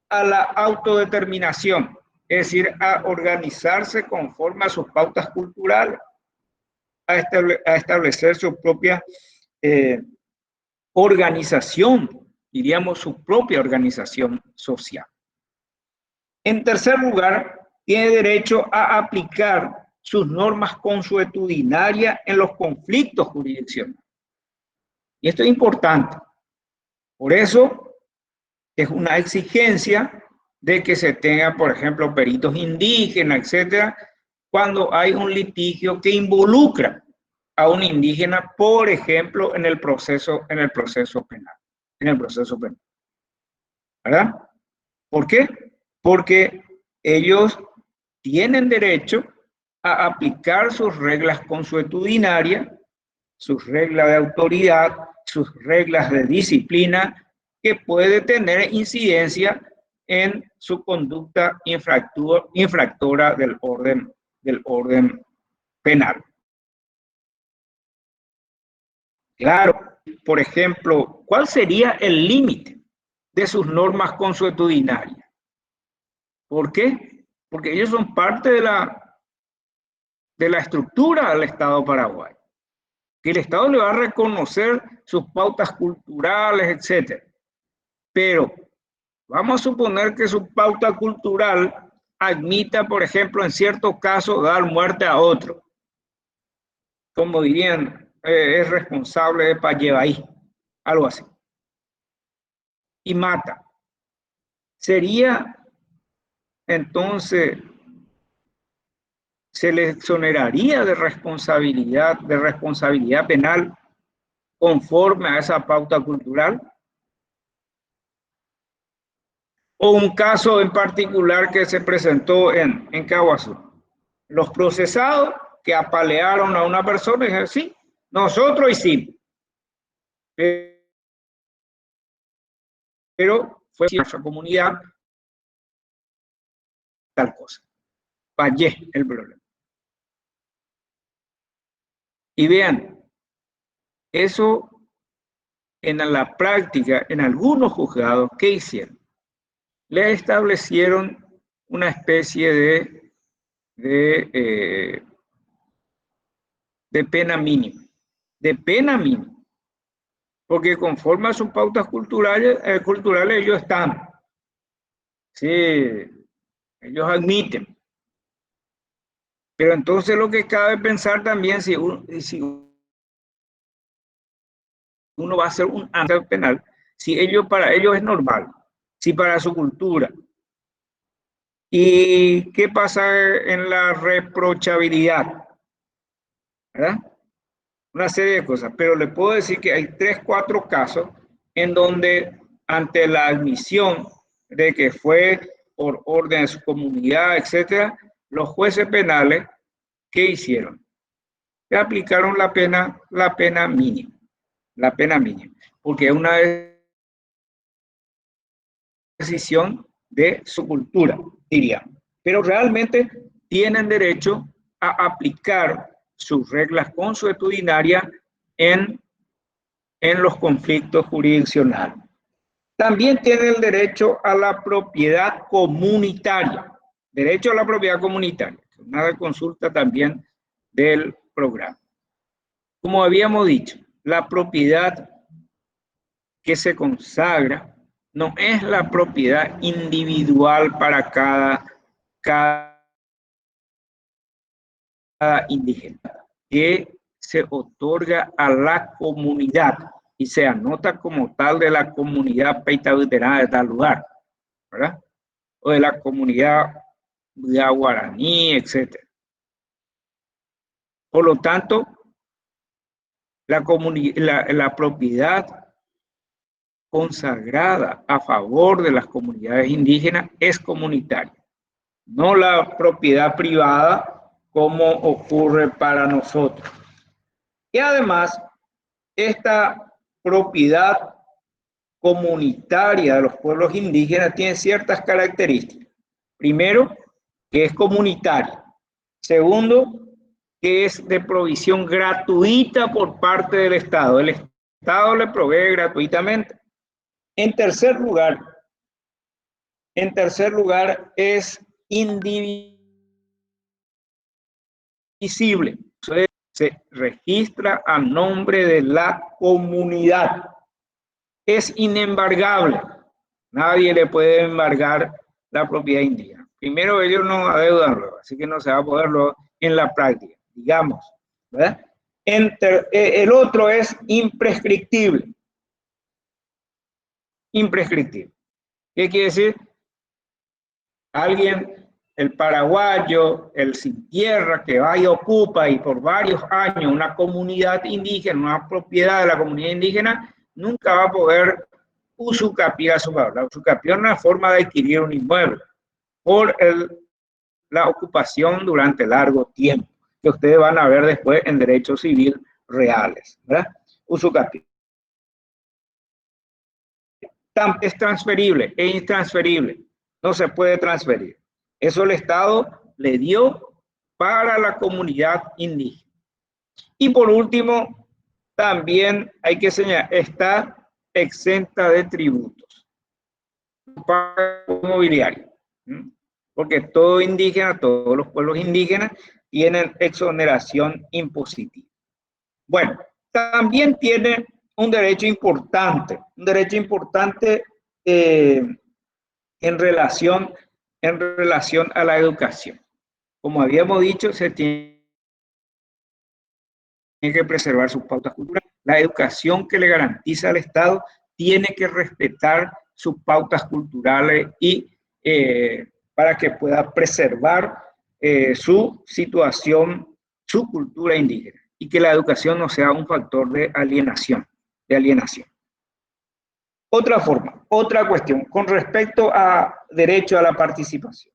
a la autodeterminación, es decir, a organizarse conforme a sus pautas culturales, a establecer su propia organización, diríamos su propia organización social. En tercer lugar, tiene derecho a aplicar sus normas consuetudinarias en los conflictos jurisdiccionales. Y esto es importante. Por eso es una exigencia de que se tenga, por ejemplo, peritos indígenas, etcétera, cuando hay un litigio que involucra a un indígena, por ejemplo, en el proceso penal. ¿Verdad? ¿Por qué? Porque ellos tienen derecho a aplicar sus reglas consuetudinarias, sus reglas de autoridad, sus reglas de disciplina, que puede tener incidencia en su conducta infractora del orden penal. Claro, por ejemplo, ¿cuál sería el límite de sus normas consuetudinarias? ¿Por qué? Porque ellos son parte de la estructura del Estado paraguayo. Que el Estado le va a reconocer sus pautas culturales, etcétera. Pero vamos a suponer que su pauta cultural admita, por ejemplo, en ciertos casos, dar muerte a otro. Como dirían, es responsable de Payevaí, algo así. Y mata. Sería, entonces, se le exoneraría de responsabilidad penal conforme a esa pauta cultural. O un caso en particular que se presentó en Caaguazú. Los procesados que apalearon a una persona dijeron, sí, nosotros hicimos. Pero fue nuestra comunidad tal cosa. Fallé el problema. Y vean, eso en la práctica, en algunos juzgados, ¿qué hicieron? Le establecieron una especie de pena mínima. De pena mínima. Porque conforme a sus pautas culturales ellos están. Sí, ellos admiten. Pero entonces lo que cabe pensar también, si uno va a hacer un acto penal, si para ellos es normal, si para su cultura. ¿Y qué pasa en la reprochabilidad? ¿Verdad? Una serie de cosas, pero le puedo decir que hay 3, 4 casos en donde ante la admisión de que fue por orden de su comunidad, etcétera, los jueces penales, ¿qué hicieron? Le aplicaron la pena mínima, porque es una decisión de su cultura, diríamos. Pero realmente tienen derecho a aplicar sus reglas consuetudinarias en los conflictos jurisdiccionales. También tiene el derecho a la propiedad comunitaria. Derecho a la propiedad comunitaria. Una consulta también del programa. Como habíamos dicho, la propiedad que se consagra no es la propiedad individual para cada indígena, que se otorga a la comunidad y se anota como tal de la comunidad peitabuterana de tal lugar, ¿verdad? O de la comunidad guaraní, etc. Por lo tanto, la propiedad consagrada a favor de las comunidades indígenas es comunitaria, no la propiedad privada como ocurre para nosotros. Y además, esta propiedad comunitaria de los pueblos indígenas tiene ciertas características. Primero, que es comunitaria. Segundo, que es de provisión gratuita por parte del Estado. El Estado le provee gratuitamente. En tercer lugar, es indivisible. Se registra a nombre de la comunidad. Es inembargable. Nadie le puede embargar la propiedad indígena. Primero, ellos nos adeudan luego, así que no se va a poderlo en la práctica, digamos, ¿verdad? El otro es imprescriptible. Imprescriptible. ¿Qué quiere decir? Alguien, el paraguayo, el sin tierra, que va y ocupa y por varios años una comunidad indígena, una propiedad de la comunidad indígena, nunca va a poder usucapiar su valor. La usucapión es una forma de adquirir un inmueble por la ocupación durante largo tiempo, que ustedes van a ver después en derecho civil reales, ¿verdad? Usucapión. Es transferible, es intransferible, no se puede transferir. Eso el Estado le dio para la comunidad indígena. Y por último, también hay que señalar, está exenta de tributos. Pago inmobiliario, porque todo indígena, todos los pueblos indígenas tienen exoneración impositiva. Bueno, también tiene un derecho importante en relación a la educación. Como habíamos dicho, se tiene que preservar sus pautas culturales. La educación que le garantiza al Estado tiene que respetar sus pautas culturales y para que pueda preservar su situación, su cultura indígena, y que la educación no sea un factor de alienación. Otra cuestión, con respecto a derecho a la participación.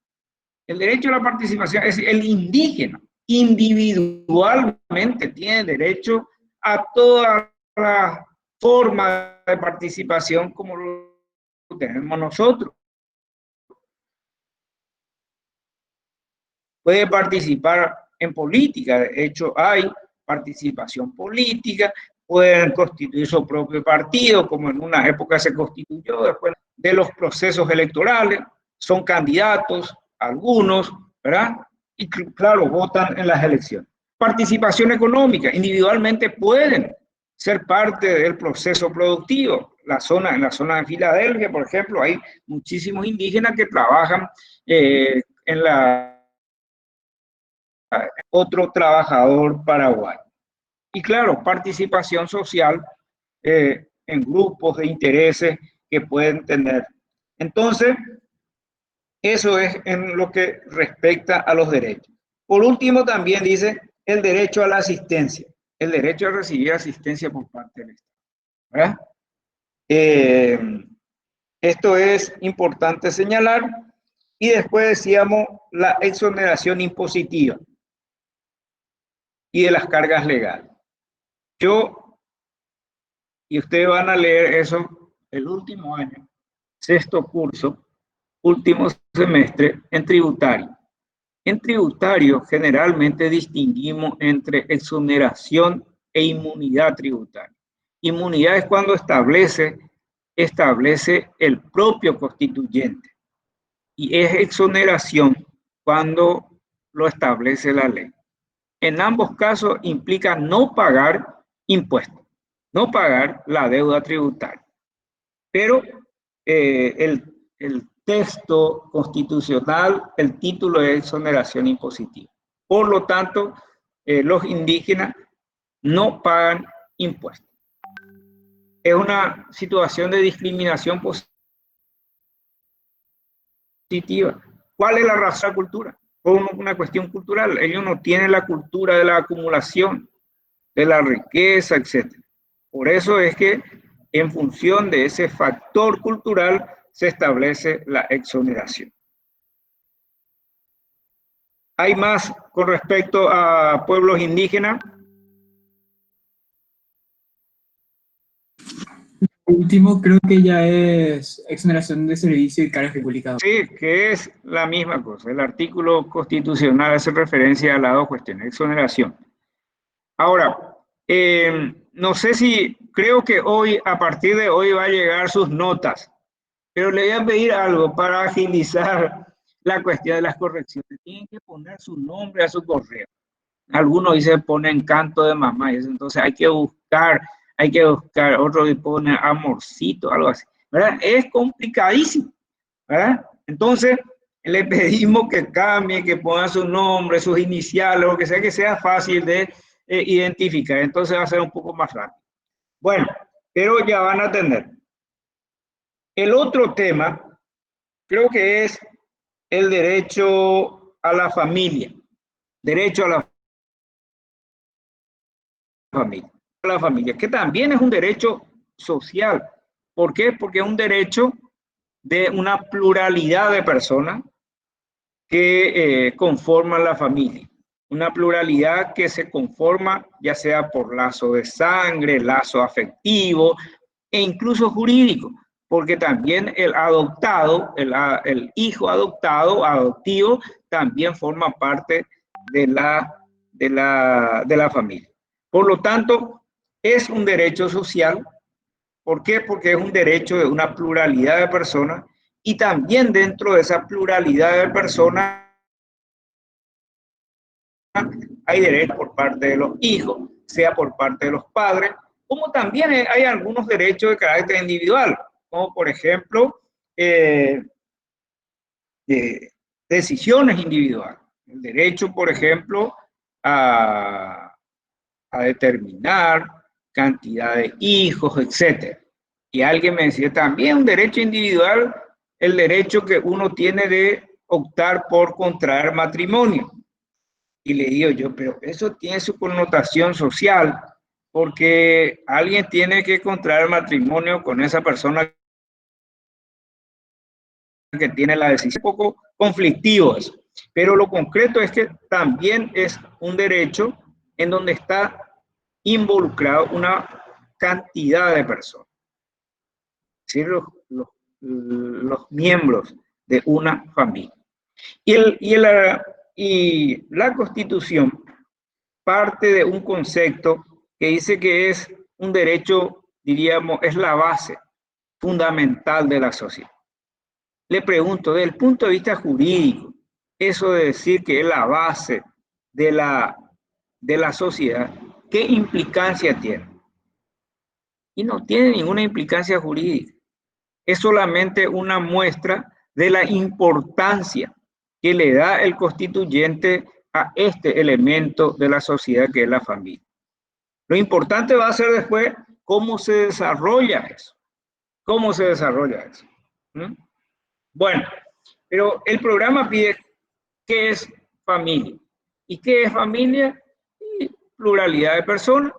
El derecho a la participación es el indígena, individualmente tiene derecho a toda la forma de participación como lo tenemos nosotros. Puede participar en política, de hecho hay participación política, pueden constituir su propio partido, como en una época se constituyó después de los procesos electorales, son candidatos, algunos, ¿verdad? Y claro, votan en las elecciones. Participación económica, individualmente pueden ser parte del proceso productivo. En la zona de Filadelfia, por ejemplo, hay muchísimos indígenas que trabajan en otro trabajador paraguayo. Y claro, participación social en grupos de intereses que pueden tener. Entonces, eso es en lo que respecta a los derechos. Por último, también dice el derecho a la asistencia, el derecho a recibir asistencia por parte del Estado, ¿verdad? Esto es importante señalar. Y después decíamos la exoneración impositiva y de las cargas legales. Y ustedes van a leer eso el último año, sexto curso, último semestre en tributario. En tributario generalmente distinguimos entre exoneración e inmunidad tributaria. Inmunidad es cuando establece el propio constituyente, y es exoneración cuando lo establece la ley. en ambos casos implica no pagar impuestos, no pagar la deuda tributaria. Pero el texto constitucional, el título es exoneración impositiva. Por lo tanto, los indígenas no pagan impuestos. Es una situación de discriminación positiva. ¿Cuál es la razón de la cultura? Por una cuestión cultural. Ellos no tienen la cultura de la acumulación, de la riqueza, etc. Por eso es que en función de ese factor cultural se establece la exoneración. ¿Hay más con respecto a pueblos indígenas? Último, creo que ya es exoneración de servicio y cargas públicas. Sí, que es la misma cosa. El artículo constitucional hace referencia a las dos cuestiones, exoneración. Ahora, no sé si, creo que hoy, a partir de hoy, va a llegar sus notas, pero le voy a pedir algo para agilizar la cuestión de las correcciones. Tienen que poner su nombre a su correo. Algunos dicen ponen canto de mamá, y eso, entonces hay que buscar, otro que pone amorcito, algo así, ¿verdad? Es complicadísimo, ¿verdad? Entonces, le pedimos que cambie, que ponga su nombre, sus iniciales, lo que sea fácil de identificar. Entonces va a ser un poco más rápido. Bueno, pero ya van a tener. El otro tema, creo que es el derecho a la familia. Derecho a la familia. A la familia, que también es un derecho social. ¿Por qué? Porque es un derecho de una pluralidad de personas que conforman la familia. Una pluralidad que se conforma ya sea por lazo de sangre, lazo afectivo e incluso jurídico, porque también el adoptado, el hijo adoptado, adoptivo, también forma parte de la familia. Por lo tanto, es un derecho social. ¿Por qué? Porque es un derecho de una pluralidad de personas y también dentro de esa pluralidad de personas hay derechos por parte de los hijos, sea por parte de los padres, como también hay algunos derechos de carácter individual, como por ejemplo decisiones individuales. El derecho, por ejemplo, a determinar cantidad de hijos, etc. Y alguien me decía también un derecho individual, el derecho que uno tiene de optar por contraer matrimonio. Y le digo yo, pero eso tiene su connotación social, porque alguien tiene que contraer matrimonio con esa persona que tiene la decisión. Un poco conflictivo eso, pero lo concreto es que también es un derecho en donde está involucrado una cantidad de personas, es decir, los miembros de una familia. Y la Constitución parte de un concepto que dice que es un derecho, diríamos, es la base fundamental de la sociedad. Le pregunto, desde el punto de vista jurídico, eso de decir que es la base de la sociedad, ¿qué implicancia tiene? Y no tiene ninguna implicancia jurídica. Es solamente una muestra de la importancia que le da el constituyente a este elemento de la sociedad que es la familia. Lo importante va a ser después cómo se desarrolla eso. ¿Cómo se desarrolla eso? Bueno, pero el programa pide qué es familia. ¿Y qué es familia? Y pluralidad de personas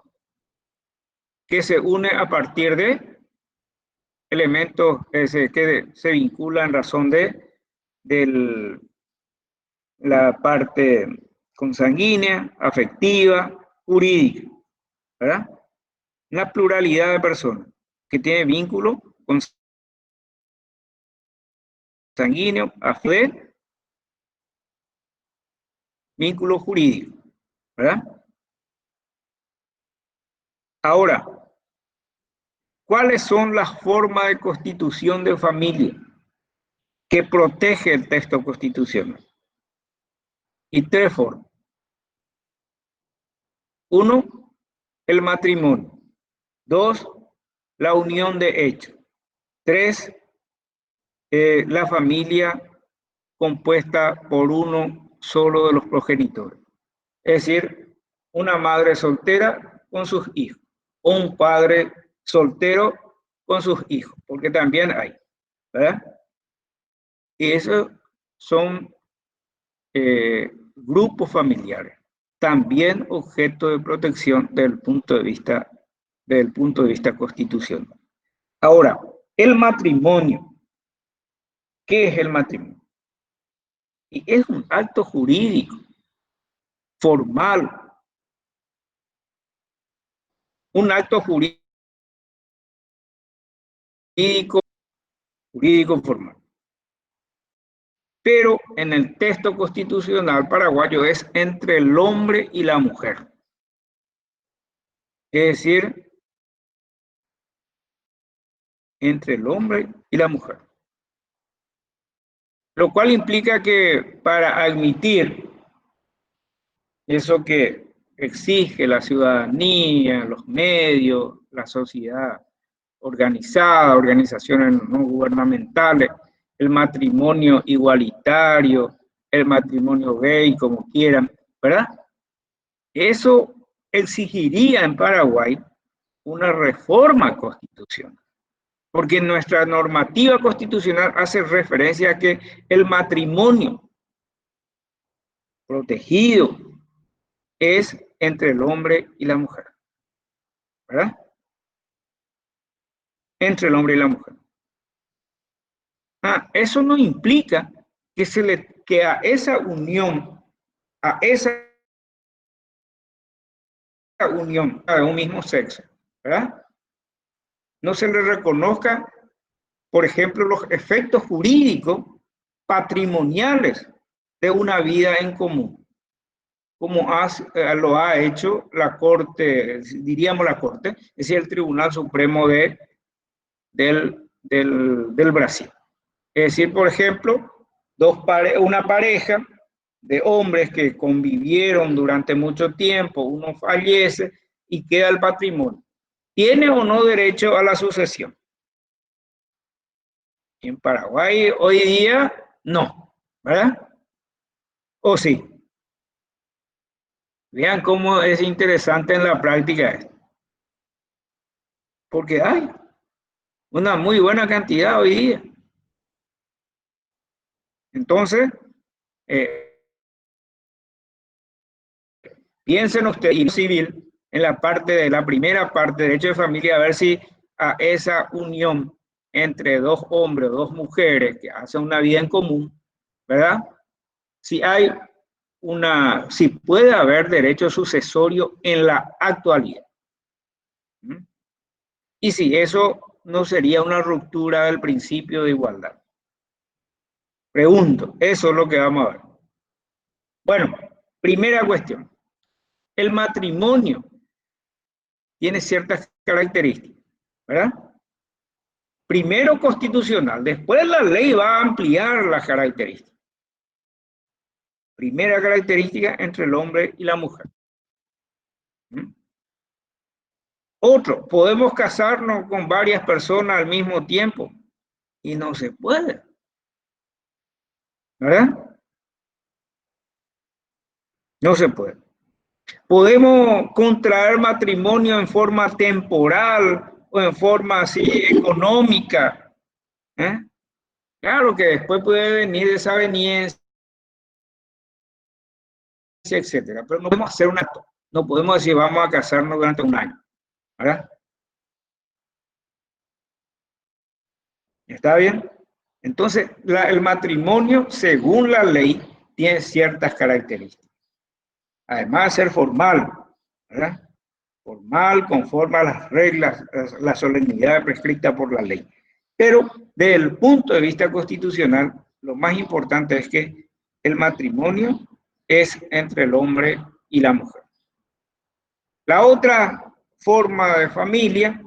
que se une a partir de elementos que se vinculan en razón de la parte consanguínea, afectiva, jurídica, ¿verdad? Una pluralidad de personas que tiene vínculo consanguíneo, afectivo, vínculo jurídico, ¿verdad? Ahora, ¿cuáles son las formas de constitución de familia que protege el texto constitucional? Y tres formas. Uno, el matrimonio. Dos, la unión de hecho. Tres, la familia compuesta por uno solo de los progenitores. Es decir, una madre soltera con sus hijos, o un padre soltero con sus hijos, porque también hay, ¿verdad? Y esos son grupos familiares, también objeto de protección desde el punto de vista constitucional. Ahora, el matrimonio. ¿Qué es el matrimonio? Y es un acto jurídico, formal, un acto jurídico formal. Pero en el texto constitucional paraguayo es entre el hombre y la mujer. Es decir, entre el hombre y la mujer. Lo cual implica que para admitir eso que exige la ciudadanía, los medios, la sociedad organizada, organizaciones no gubernamentales, el matrimonio igualitario, el matrimonio gay, como quieran, ¿verdad? Eso exigiría en Paraguay una reforma constitucional, porque nuestra normativa constitucional hace referencia a que el matrimonio protegido es entre el hombre y la mujer, ¿verdad? Entre el hombre y la mujer. Eso no implica que a esa unión de un mismo sexo, ¿verdad? No se le reconozca, por ejemplo, los efectos jurídicos patrimoniales de una vida en común, como lo ha hecho la Corte, diríamos la Corte, es decir, el Tribunal Supremo del Brasil. Es decir, por ejemplo, una pareja de hombres que convivieron durante mucho tiempo, uno fallece y queda el patrimonio. ¿Tiene o no derecho a la sucesión? En Paraguay hoy día no, ¿verdad? ¿O sí? Vean cómo es interesante en la práctica esto. Porque hay una muy buena cantidad hoy día. Entonces, piensen ustedes, y civil, en la primera parte, derecho de familia, a ver si a esa unión entre dos hombres o dos mujeres que hacen una vida en común, ¿verdad? Si puede haber derecho sucesorio en la actualidad. Y si eso no sería una ruptura del principio de igualdad. Pregunto, eso es lo que vamos a ver. Bueno, primera cuestión. El matrimonio tiene ciertas características, ¿verdad? Primero constitucional, después la ley va a ampliar las características. Primera característica entre el hombre y la mujer. Otro, podemos casarnos con varias personas al mismo tiempo y no se puede, ¿verdad? No se puede. Podemos contraer matrimonio en forma temporal o en forma así económica. Claro que después puede venir desaveniencia, etcétera, pero no podemos hacer un acto. No podemos decir vamos a casarnos durante un año, ¿verdad? ¿Está bien? Entonces, el matrimonio, según la ley, tiene ciertas características. Además de ser formal, ¿verdad? Formal, conforme a las reglas, la solemnidad prescrita por la ley. Pero desde el punto de vista constitucional, lo más importante es que el matrimonio es entre el hombre y la mujer. La otra forma de familia,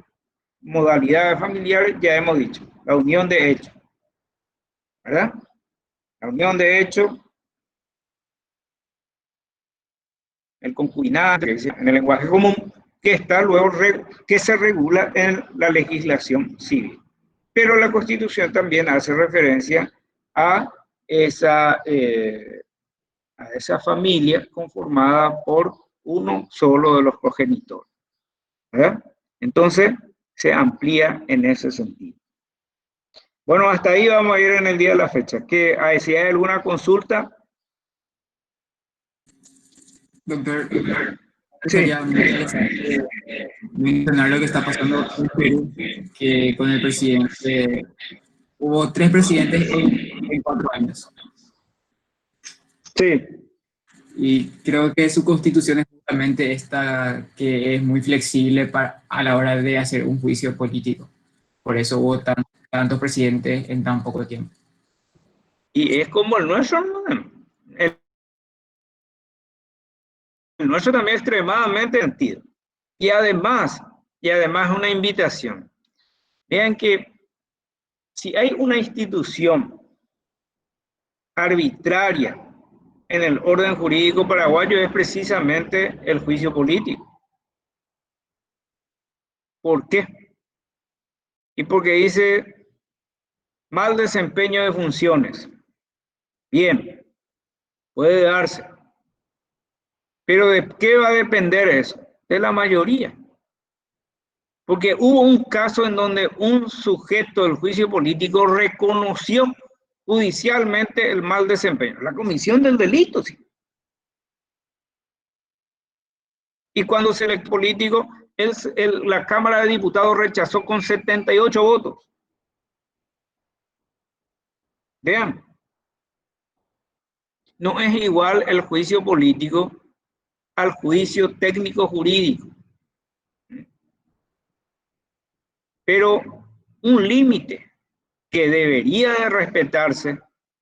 modalidades familiares, ya hemos dicho, la unión de hecho, ¿verdad? La unión de hecho el concubinato, en el lenguaje común, que está luego que se regula en la legislación civil. Pero la Constitución también hace referencia a esa familia conformada por uno solo de los progenitores, ¿verdad? Entonces, se amplía en ese sentido. Bueno, hasta ahí vamos a ir en el día de la fecha. Si hay alguna consulta. Doctor, Sí. sería muy interesante mencionar lo que está pasando en Perú, que con el presidente, hubo 3 presidentes en 4 años. Sí. Y creo que su constitución es justamente esta, que es muy flexible a la hora de hacer un juicio político. Por eso hubo tantos presidentes en tan poco tiempo. Y es como el nuestro, ¿no? El nuestro también es extremadamente sentido. Y además una invitación. Vean que si hay una institución arbitraria en el orden jurídico paraguayo, es precisamente el juicio político. ¿Por qué? Y porque dice mal desempeño de funciones. Bien, puede darse. Pero ¿de qué va a depender eso? De la mayoría. Porque hubo un caso en donde un sujeto del juicio político reconoció judicialmente el mal desempeño, la comisión del delito, sí. Y cuando se electo político, la Cámara de Diputados rechazó con 78 votos. Vean, no es igual el juicio político al juicio técnico jurídico. Pero un límite que debería de respetarse,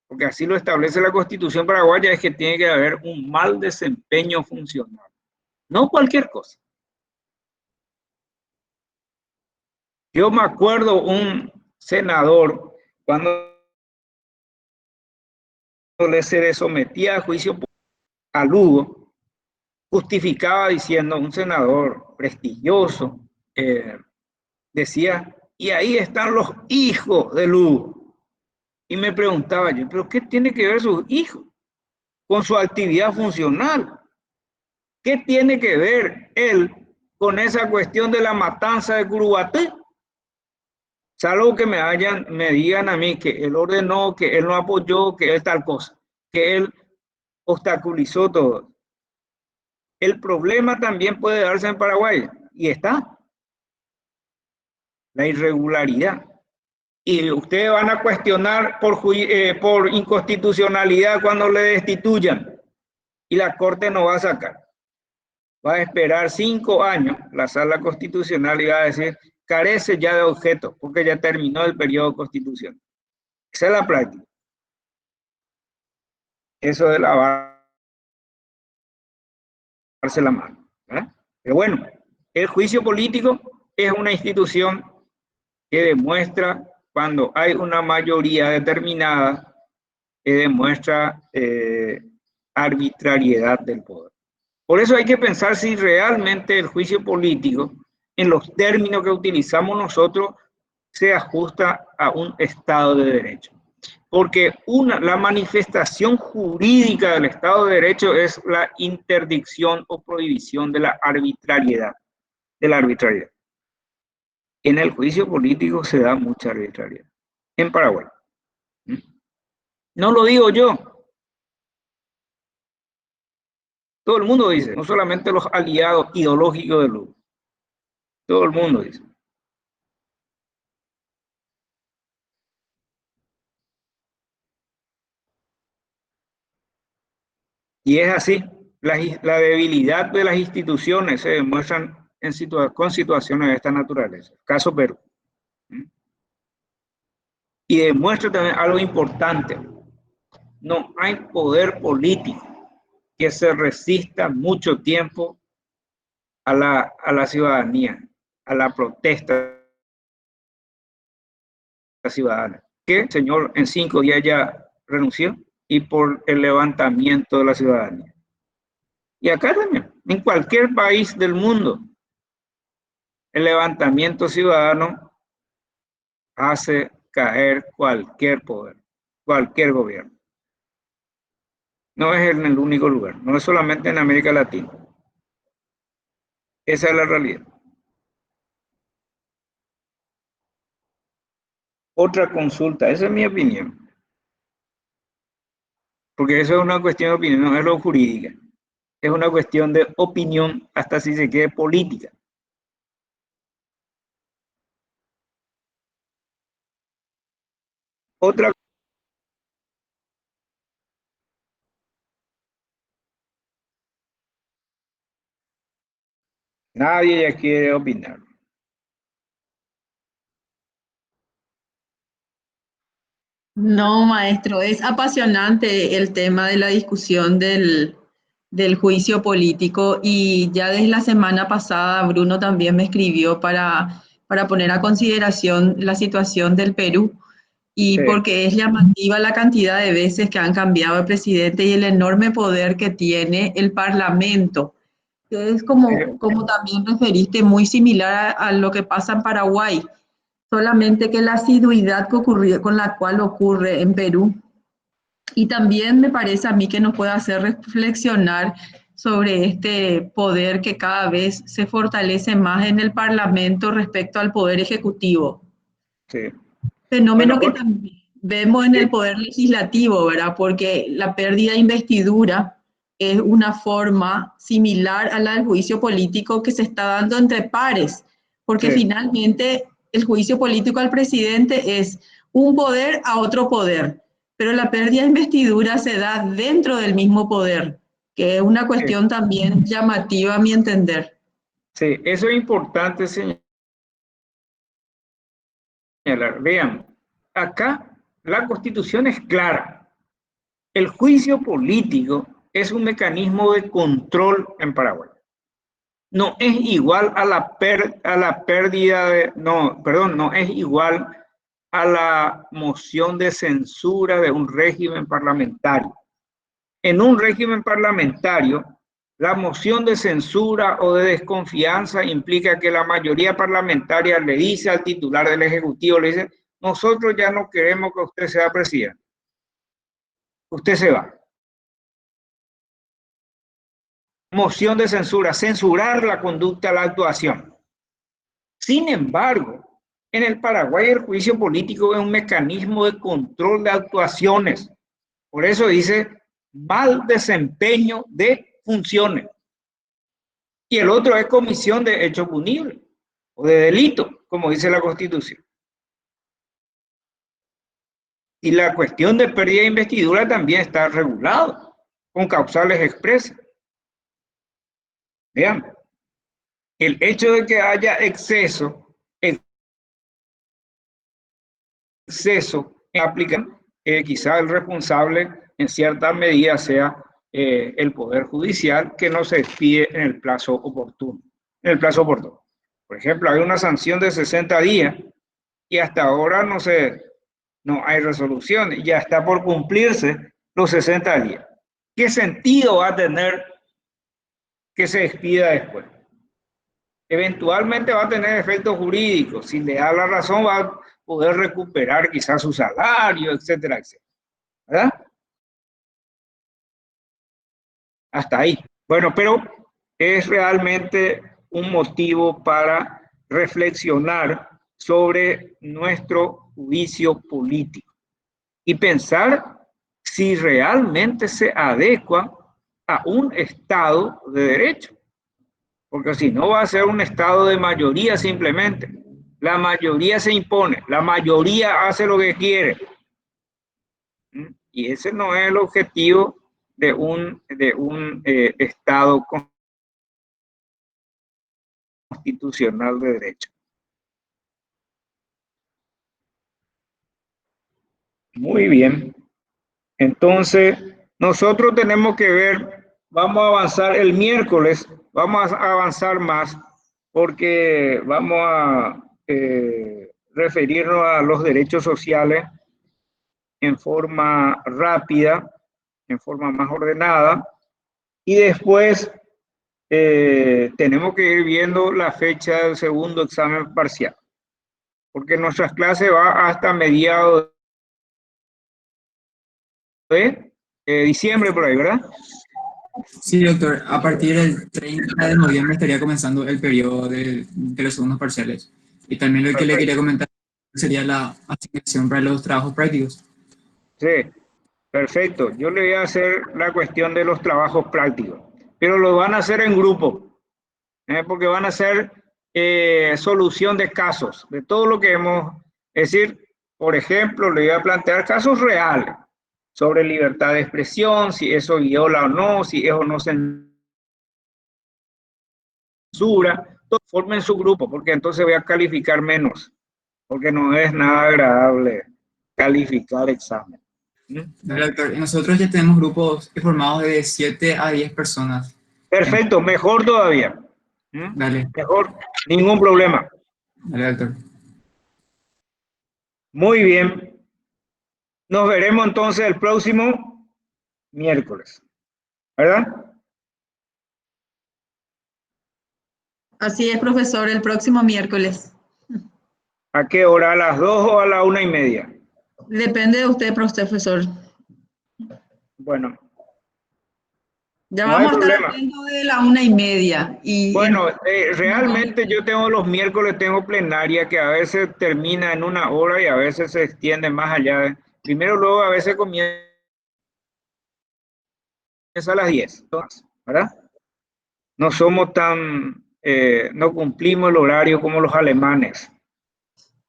porque así lo establece la Constitución paraguaya, es que tiene que haber un mal desempeño funcional. No cualquier cosa. Yo me acuerdo un senador, cuando se le sometía a juicio a Lugo, justificaba diciendo, un senador prestigioso, decía, y ahí están los hijos de Lugo. Y me preguntaba yo, ¿pero qué tiene que ver sus hijos con su actividad funcional? ¿Qué tiene que ver él con esa cuestión de la matanza de Curuguaté? Salvo que me digan a mí que él ordenó, que él no apoyó, que él tal cosa, que él obstaculizó todo. El problema también puede darse en Paraguay, y está la irregularidad. Y ustedes van a cuestionar por inconstitucionalidad cuando le destituyan, y la Corte no va a sacar. Va a esperar 5 años la Sala Constitucional y va a decir, carece ya de objeto, porque ya terminó el periodo constitucional. Esa es la práctica. Eso de lavarse la mano, ¿verdad? Pero bueno, el juicio político es una institución que demuestra, cuando hay una mayoría determinada, que demuestra arbitrariedad del poder. Por eso hay que pensar si realmente el juicio político, en los términos que utilizamos nosotros, se ajusta a un Estado de Derecho. Porque la manifestación jurídica del Estado de Derecho es la interdicción o prohibición de la arbitrariedad. En el juicio político se da mucha arbitrariedad. En Paraguay. No lo digo yo. Todo el mundo dice, no solamente los aliados ideológicos de Lugo. Todo el mundo dice. Y es así. La debilidad de las instituciones se demuestran con situaciones de esta naturaleza. Caso Perú. Y demuestra también algo importante. No hay poder político que se resista mucho tiempo a la ciudadanía, a la protesta ciudadana. Que el señor en 5 días ya renunció, y por el levantamiento de la ciudadanía. Y acá también. En cualquier país del mundo, el levantamiento ciudadano hace caer cualquier poder, cualquier gobierno. No es en el único lugar, no es solamente en América Latina. Esa es la realidad. Otra consulta, esa es mi opinión. Porque eso es una cuestión de opinión, no es lo jurídica. Es una cuestión de opinión, hasta si se quiere política. Otra. Nadie ya quiere opinar. No, maestro, es apasionante el tema de la discusión del juicio político y ya desde la semana pasada Bruno también me escribió para poner a consideración la situación del Perú y Sí, porque es llamativa la cantidad de veces que han cambiado el presidente y el enorme poder que tiene el Parlamento, que es como también referiste, muy similar a lo que pasa en Paraguay. Solamente que la asiduidad que ocurrió, con la cual ocurre en Perú, y también me parece a mí que nos puede hacer reflexionar sobre este poder que cada vez se fortalece más en el Parlamento respecto al poder ejecutivo. sí. Fenómeno Bueno, que también vemos en el sí, poder legislativo, ¿verdad? Porque la pérdida de investidura es una forma similar a la del juicio político que se está dando entre pares, porque sí, finalmente el juicio político al presidente es un poder a otro poder, pero la pérdida de investidura se da dentro del mismo poder, que es una sí, cuestión también llamativa a mi entender. sí. Eso es importante señalar. Vean, acá la Constitución es clara. El juicio político es un mecanismo de control en Paraguay. No es igual a la pérdida de, no, perdón, no es igual a la moción de censura de un régimen parlamentario. En un régimen parlamentario, la moción de censura o de desconfianza implica que la mayoría parlamentaria le dice al titular del Ejecutivo, le dice, nosotros ya no queremos que usted sea presidente. Usted se va. Moción de censura, censurar la conducta, la actuación. Sin embargo, en el Paraguay el juicio político es un mecanismo de control de actuaciones. Por eso dice mal desempeño de funciones. Y el otro es comisión de hecho punible o de delito, como dice la Constitución. Y la cuestión de pérdida de investidura también está regulado con causales expresas. Vean, el hecho de que haya exceso en aplicación, quizá el responsable en cierta medida sea el Poder Judicial, que no se expide en el plazo oportuno. Por ejemplo, hay una sanción de 60 días y hasta ahora no hay resolución, ya está por cumplirse los 60 días. ¿Qué sentido va a tener que se expida después? Eventualmente va a tener efectos jurídicos. Si le da la razón, va a poder recuperar quizás su salario, etcétera, etcétera. ¿Verdad? Hasta ahí. Bueno, pero es realmente un motivo para reflexionar sobre nuestro juicio político y pensar si realmente se adecua a un Estado de derecho. Porque si no va a ser un Estado de mayoría simplemente. La mayoría se impone, la mayoría hace lo que quiere. Y ese no es el objetivo de un Estado constitucional de derecho. Muy bien. Entonces, nosotros tenemos que ver, vamos a avanzar el miércoles, vamos a avanzar más porque vamos a referirnos a los derechos sociales en forma rápida, en forma más ordenada, y después tenemos que ir viendo la fecha del segundo examen parcial, porque nuestras clases va hasta mediados de diciembre por ahí, ¿verdad? Sí, doctor. A partir del 30 de noviembre estaría comenzando el periodo de los segundos parciales. Y también lo que le quería Perfecto. comentar sería la asignación para los trabajos prácticos. Sí, perfecto. Yo le voy a hacer la cuestión de los trabajos prácticos, pero lo van a hacer en grupo, porque van a hacer solución de casos, de todo lo que hemos, es decir, por ejemplo, le voy a plantear casos reales sobre libertad de expresión, si eso viola o no, si eso no censura, formen su grupo, porque entonces voy a calificar menos, porque no es nada agradable calificar examen. Dale, doctor. Y nosotros ya tenemos grupos formados de 7 a 10 personas. Perfecto, mejor todavía. Dale, Mejor, ningún problema. dale, doctor. Muy bien. Nos veremos entonces el próximo miércoles, ¿verdad? Así es, profesor, el próximo miércoles. ¿A qué hora? ¿A las 2 o a la 1:30? Depende de usted, profesor. Bueno, Ya no hay vamos a estar problema. atentos de la 1:30. Bueno, realmente yo tengo los miércoles, tengo plenaria que a veces termina en 1 hora y a veces se extiende más allá. Primero, luego a veces comienza a las 10, ¿verdad? No somos tan, no cumplimos el horario como los alemanes.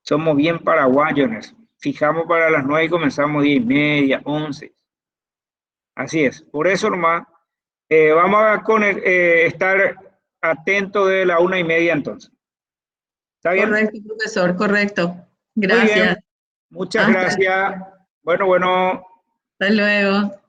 Somos bien paraguayos. Fijamos para las 9 y comenzamos 10:30, 11. Así es. Por eso nomás vamos a estar atentos de la 1:30 entonces. ¿Está bien? Correcto, profesor, correcto. Muy bien. Gracias. Muchas Hasta gracias. Bueno. luego. Hasta luego.